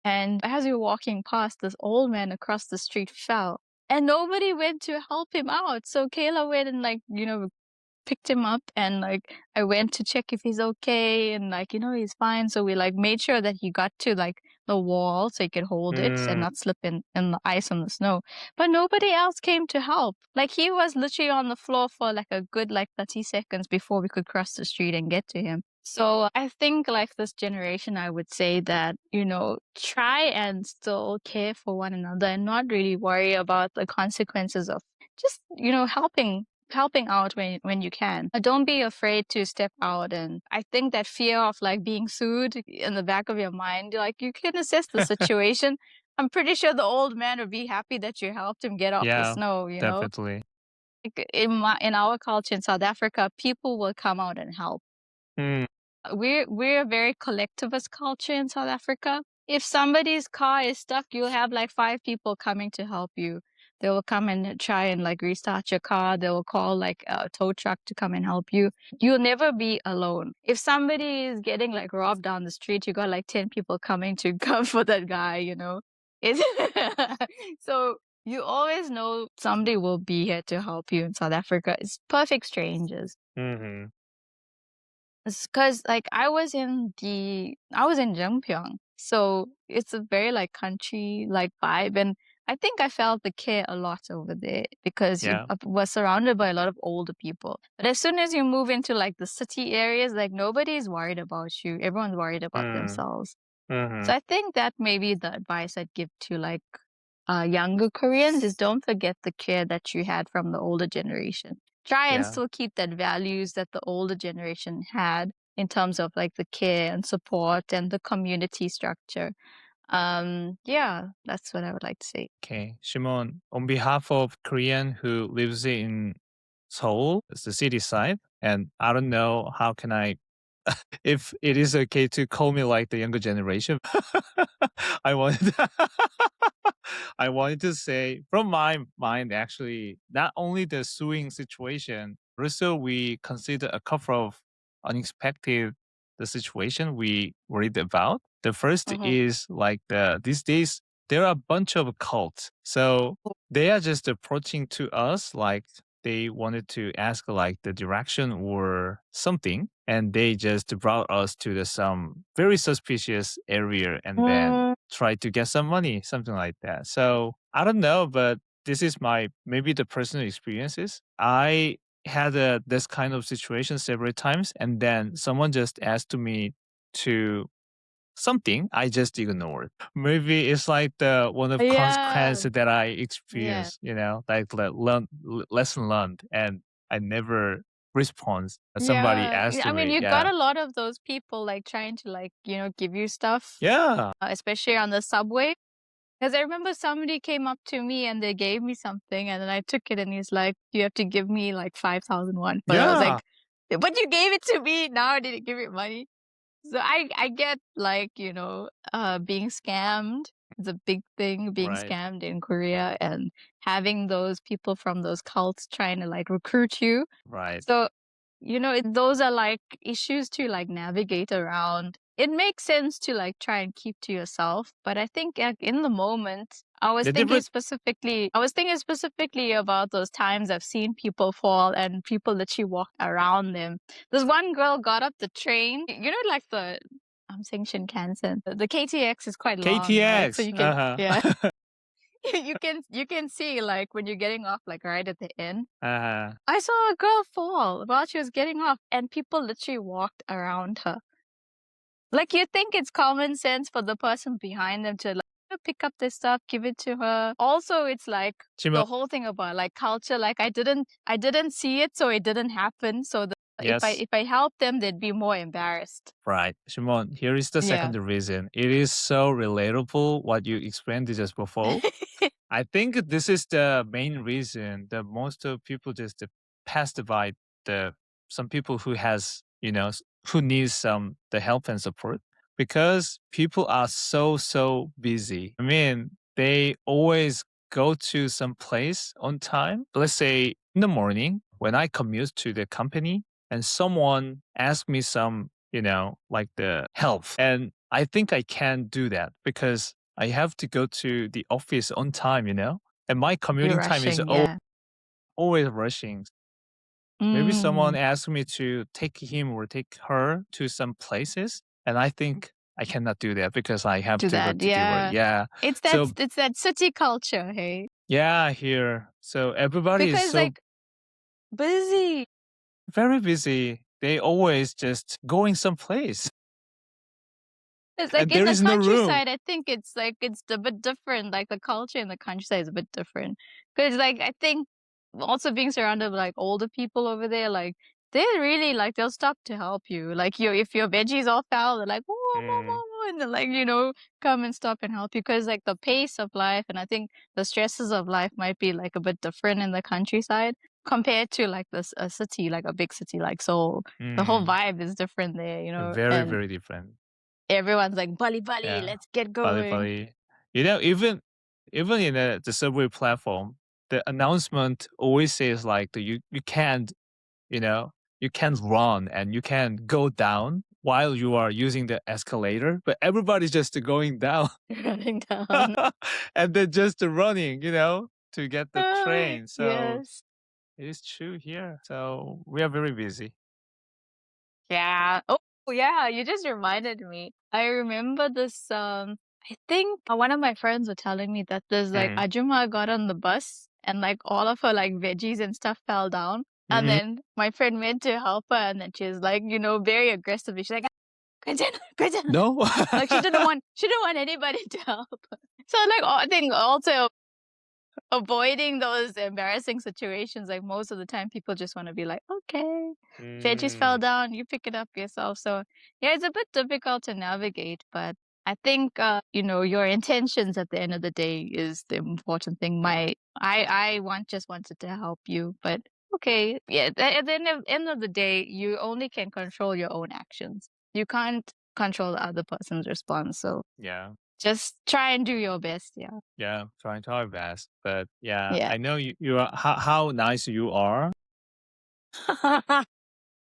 Speaker 2: And as we were walking past, this old man across the street fell. And nobody went to help him out. So Kayla went and, like, picked him up and like I went to check if he's okay and like he's fine. So we like made sure that he got to like the wall so you could hold it and
Speaker 1: Mm,
Speaker 2: not slip in the ice on the snow. But nobody else came to help. Like he was literally on the floor for like a good like 30 seconds before we could cross the street and get to him. So I think like this generation, I would say that, try and still care for one another and not really worry about the consequences of just, helping out when you can. Don't be afraid to step out. And I think that fear of like being sued in the back of your mind, like you can assess the situation. I'm pretty sure the old man would be happy that you helped him get off the
Speaker 1: yeah,
Speaker 2: snow.
Speaker 1: definitely.
Speaker 2: Like in our culture in South Africa, people will come out and help.
Speaker 1: Mm,
Speaker 2: We're a very collectivist culture in South Africa. If somebody's car is stuck, you'll have like 5 people coming to help you. They will come and try and like restart your car. They will call like a tow truck to come and help you. You'll never be alone. If somebody is getting like robbed down the street, you got like 10 people coming to come for that guy. It's so you always know somebody will be here to help you in South Africa. It's perfect strangers.
Speaker 1: mhm.
Speaker 2: Because like I was in Jeung-pyeong, so it's a very like country like vibe, and I think I felt the care a lot over there because you
Speaker 1: Yeah.
Speaker 2: were surrounded by a lot of older people. But as soon as you move into like the city areas, like nobody's worried about you. Everyone's worried about
Speaker 1: Mm,
Speaker 2: themselves.
Speaker 1: mhm.
Speaker 2: So I think that may be the advice I'd give to like younger Koreans is don't forget the care that you had from the older generation. Try and
Speaker 1: Yeah.
Speaker 2: still keep that values that the older generation had in terms of like the care and support and the community structure. Yeah, that's what I would like to say.
Speaker 1: Okay. Shimon, on behalf of Korean who lives in Seoul, it's the city side, and I don't know how can I if it is okay to call me like the younger generation. I wanted I wanted to say from my mind actually not only the suing situation, but also we consider a couple of unexpected the situation we worried about. The first
Speaker 2: Mm-hmm.
Speaker 1: is like these days there are a bunch of cults. So they are just approaching to us like they wanted to ask like the direction or something, and they just brought us to the some very suspicious area and then try to get some money, something like that. So I don't know, but this is my maybe the personal experiences. I had this kind of situation several times, and then someone just asked me to something I just ignored. Maybe it's like the one of
Speaker 2: Yeah,
Speaker 1: consequence that I
Speaker 2: yeah.
Speaker 1: experienced, like lesson learned, and I never respond. Somebody
Speaker 2: Yeah.
Speaker 1: asked
Speaker 2: I mean,
Speaker 1: me,
Speaker 2: you got
Speaker 1: yeah,
Speaker 2: a lot of those people like trying to like, give you stuff,
Speaker 1: yeah,
Speaker 2: especially on the subway. Because I remember somebody came up to me and they gave me something, and then I took it, and he's like, "You have to give me like 5,000 won." But I was
Speaker 1: yeah,
Speaker 2: like, "But you gave it to me. Now I didn't give you money." So I get like, being scammed. It's a big thing, being
Speaker 1: right,
Speaker 2: scammed in Korea, and having those people from those cults trying to like recruit you.
Speaker 1: right.
Speaker 2: So, those are like issues to like navigate around. It makes sense to like try and keep to yourself, but I think like in the moment,
Speaker 1: The different,
Speaker 2: I was thinking specifically about those times I've seen people fall and people literally walk around them. This one girl got up the train, like I'm saying Shinkansen. The KTX is quite long, right? So
Speaker 1: KTX.
Speaker 2: you can,
Speaker 1: Uh
Speaker 2: yeah,
Speaker 1: huh.
Speaker 2: you can see like when you're getting off, like right at the end.
Speaker 1: Uh huh.
Speaker 2: I saw a girl fall while she was getting off, and people literally walked around her. Like, you think it's common sense for the person behind them to like pick up this stuff, give it to her. Also, it's like
Speaker 1: Chimo.
Speaker 2: the whole thing about like culture. Like, I didn't see it, so it didn't happen. So if I
Speaker 1: Yes.
Speaker 2: if I help them, they'd be more embarrassed.
Speaker 1: Right. Shimon, here is the
Speaker 2: Yeah.
Speaker 1: second reason. It is so relatable what you explained just before. I think this is the main reason that most of people just passed by the some people who has who needs some the help and support because people are so busy. I mean, they always go to some place on time. Let's say in the morning when I commute to the company and someone asks me some like the help, and I think I can do that because I have to go to the office on time, and my
Speaker 2: You're
Speaker 1: commuting time is
Speaker 2: rushing, yeah.
Speaker 1: always rushing. Maybe someone
Speaker 2: Mm.
Speaker 1: asked me to take him or take her to some places, and I think I cannot do that because I have
Speaker 2: Do
Speaker 1: to go
Speaker 2: that,
Speaker 1: to the work.
Speaker 2: yeah.
Speaker 1: Yeah.
Speaker 2: It's
Speaker 1: So
Speaker 2: that city culture, hey?
Speaker 1: yeah, here. So everybody is
Speaker 2: Because
Speaker 1: so
Speaker 2: like busy.
Speaker 1: very busy. They always just going someplace.
Speaker 2: It's
Speaker 1: And
Speaker 2: like in
Speaker 1: there
Speaker 2: the
Speaker 1: is no room.
Speaker 2: countryside, I think it's like it's a bit different. Like the culture in the countryside is a bit different. Because like I think also being surrounded by like older people over there, like they really like they'll stop to help you. Like if your veggies all foul, they're like whoa, whoa, whoa,
Speaker 1: Mm,
Speaker 2: whoa, and they're like come and stop and help you. Because like the pace of life and I think the stresses of life might be like a bit different in the countryside compared to like this a city, like a big city like Seoul. The whole
Speaker 1: mm.
Speaker 2: vibe is different there,
Speaker 1: Very,
Speaker 2: and
Speaker 1: very different.
Speaker 2: everyone's like, Bali, Bali,
Speaker 1: Yeah.
Speaker 2: let's get
Speaker 1: Bali,
Speaker 2: going.
Speaker 1: Bali. Even in the subway platform, the announcement always says like you can't, you know, you can't run and you can't go down while you are using the escalator, but everybody's just going down
Speaker 2: Running down.
Speaker 1: and they're just running, to get the train. So
Speaker 2: Yes.
Speaker 1: it is true here. So we are very busy.
Speaker 2: Yeah. Oh, yeah. You just reminded me. I remember this. I think one of my friends were telling me that there's like
Speaker 1: Mm.
Speaker 2: Ajuma got on the bus and like all of her like veggies and stuff fell down. And
Speaker 1: Mhm.
Speaker 2: then my friend went to help her and then she was like, very aggressively. She's like, "괜찮아, 괜찮아."
Speaker 1: No?
Speaker 2: Like she didn't want anybody to help her. So like I think also avoiding those embarrassing situations, like most of the time people just want to be like, okay, veggies fell
Speaker 1: Mm.
Speaker 2: down, you pick it up yourself. So yeah, it's a bit difficult to navigate, but I think your intentions at the end of the day is the important thing. Just wanted to help you, but okay, yeah, at the end of the day, you only can control your own actions. You can't control the other person's response. So
Speaker 1: Yeah.
Speaker 2: just try and do your best. Yeah.
Speaker 1: Yeah, trying to our best. But yeah,
Speaker 2: Yeah.
Speaker 1: I know you are how nice you are.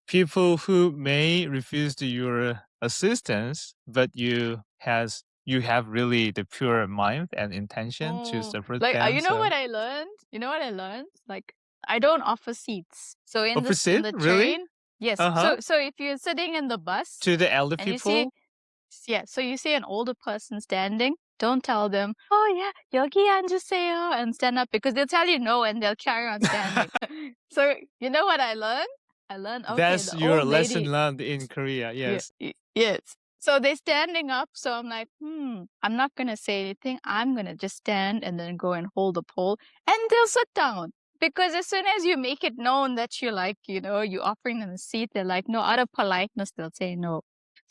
Speaker 1: People who may refuse to your assistance, but you have really the pure mind and intention to
Speaker 2: Oh,
Speaker 1: support
Speaker 2: like
Speaker 1: them.
Speaker 2: you know
Speaker 1: So
Speaker 2: what I learned? You know what I learned? Like I don't offer seats. So in
Speaker 1: opposite,
Speaker 2: the
Speaker 1: really?
Speaker 2: train, yes.
Speaker 1: Uh-huh.
Speaker 2: So if you're sitting in the bus
Speaker 1: To the elder
Speaker 2: and you see,
Speaker 1: people?
Speaker 2: yeah, so you see an older person standing, don't tell them, "Oh yeah, 여기 앉으세요," and stand up because they'll tell you no and they'll carry on standing. So you know what I learned? I learned okay,
Speaker 1: That's
Speaker 2: the
Speaker 1: your
Speaker 2: old
Speaker 1: lesson
Speaker 2: lady.
Speaker 1: learned in Korea.
Speaker 2: Yeah,
Speaker 1: Yes.
Speaker 2: yes. So they're standing up. So I'm like, I'm not going to say anything. I'm going to just stand and then go and hold the pole and they'll sit down. Because as soon as you make it known that you're like, you're offering them a seat, they're like, no, out of politeness, they'll say no.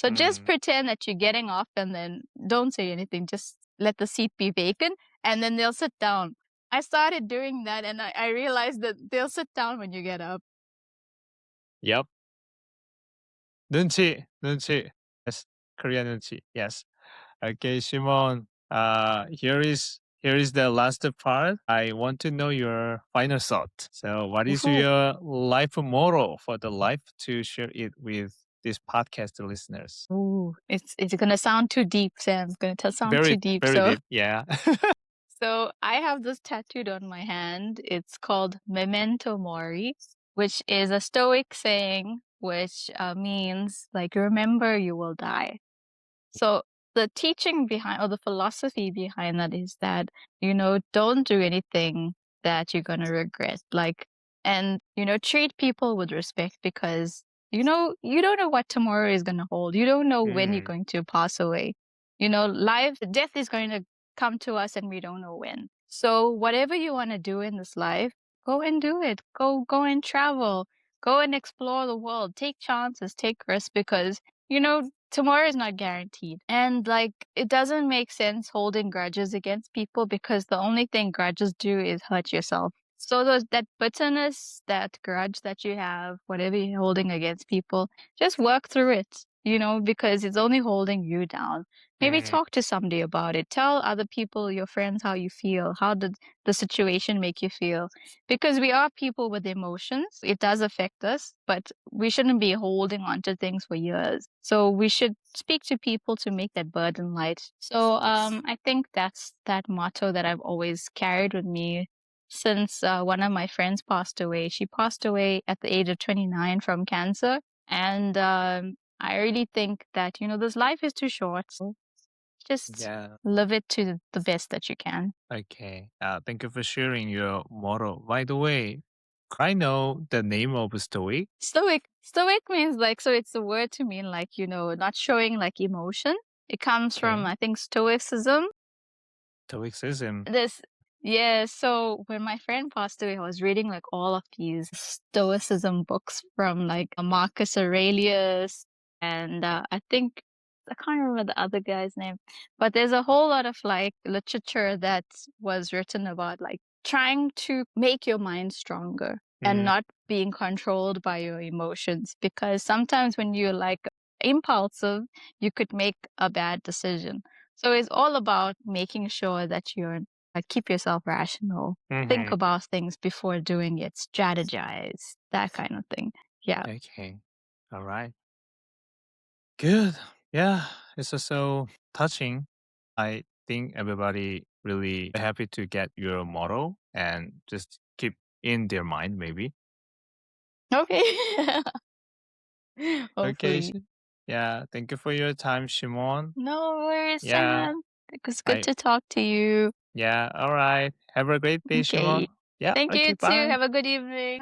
Speaker 2: So just
Speaker 1: Mm.
Speaker 2: pretend that you're getting off and then don't say anything. Just let the seat be vacant and then they'll sit down. I started doing that and I realized that they'll sit down when you get up.
Speaker 1: Yep. 눈치. Yes. Korean 눈치. Yes. Okay, Shimon. Here is the last part. I want to know your final thought. So, what is
Speaker 2: Woohoo.
Speaker 1: your life motto for the life to share it with these podcast listeners?
Speaker 2: Ooh, it's gonna sound too deep, Sam. It's gonna sound too
Speaker 1: Very,
Speaker 2: deep.
Speaker 1: very
Speaker 2: So
Speaker 1: deep. Yeah.
Speaker 2: so I have this tattooed on my hand. It's called Memento Mori, which is a Stoic saying, which means like remember you will die. So the teaching behind or the philosophy behind that is that, don't do anything that you're going to regret. Like, and, treat people with respect because, you don't know what tomorrow is going to hold. You don't know when you're
Speaker 1: Mm,
Speaker 2: going to pass away. Death is going to come to us and we don't know when. So whatever you want to do in this life, go and do it. Go and travel. Go and explore the world. Take chances, take risks because tomorrow is not guaranteed. And like, it doesn't make sense holding grudges against people because the only thing grudges do is hurt yourself. So that bitterness, that grudge that you have, whatever you're holding against people, just work through it, because it's only holding you down. Maybe
Speaker 1: mm,
Speaker 2: talk to somebody about it. Tell other people, your friends, how you feel. How did the situation make you feel? Because we are people with emotions. It does affect us, but we shouldn't be holding on to things for years. So we should speak to people to make that burden light. So I think that's that motto that I've always carried with me since one of my friends passed away. She passed away at the age of 29 from cancer. And I really think that, this life is too short. So just
Speaker 1: Yeah.
Speaker 2: live it to the best that you can.
Speaker 1: Okay. Thank you for sharing your motto. By the way, I know the name of Stoic.
Speaker 2: Stoic means like, so it's a word to mean like, not showing like emotion. It comes from,
Speaker 1: Okay.
Speaker 2: I think, stoicism.
Speaker 1: Stoicism.
Speaker 2: This, yeah. So when my friend passed away, I was reading like all of these stoicism books from like Marcus Aurelius, and I think I can't remember the other guy's name, but there's a whole lot of like literature that was written about like trying to make your mind stronger and
Speaker 1: Mm,
Speaker 2: not being controlled by your emotions, because sometimes when you're like impulsive, you could make a bad decision. So it's all about making sure that you're keep yourself rational, think
Speaker 1: mhm.
Speaker 2: about things before doing it, strategize, that kind of thing. Yeah.
Speaker 1: Okay. All right. Good. Yeah. It's just so touching. I think everybody really happy to get your motto and just keep in their mind, maybe.
Speaker 2: Okay.
Speaker 1: Okay.
Speaker 2: Hopefully.
Speaker 1: Yeah. Thank you for your time, Shimon.
Speaker 2: No worries,
Speaker 1: Yeah.
Speaker 2: Sam. It was good
Speaker 1: I,
Speaker 2: to talk to you.
Speaker 1: yeah. All right. Have a great day,
Speaker 2: Okay.
Speaker 1: Shimon. Yeah.
Speaker 2: Thank you
Speaker 1: Okay.
Speaker 2: too.
Speaker 1: Bye.
Speaker 2: Have a good evening.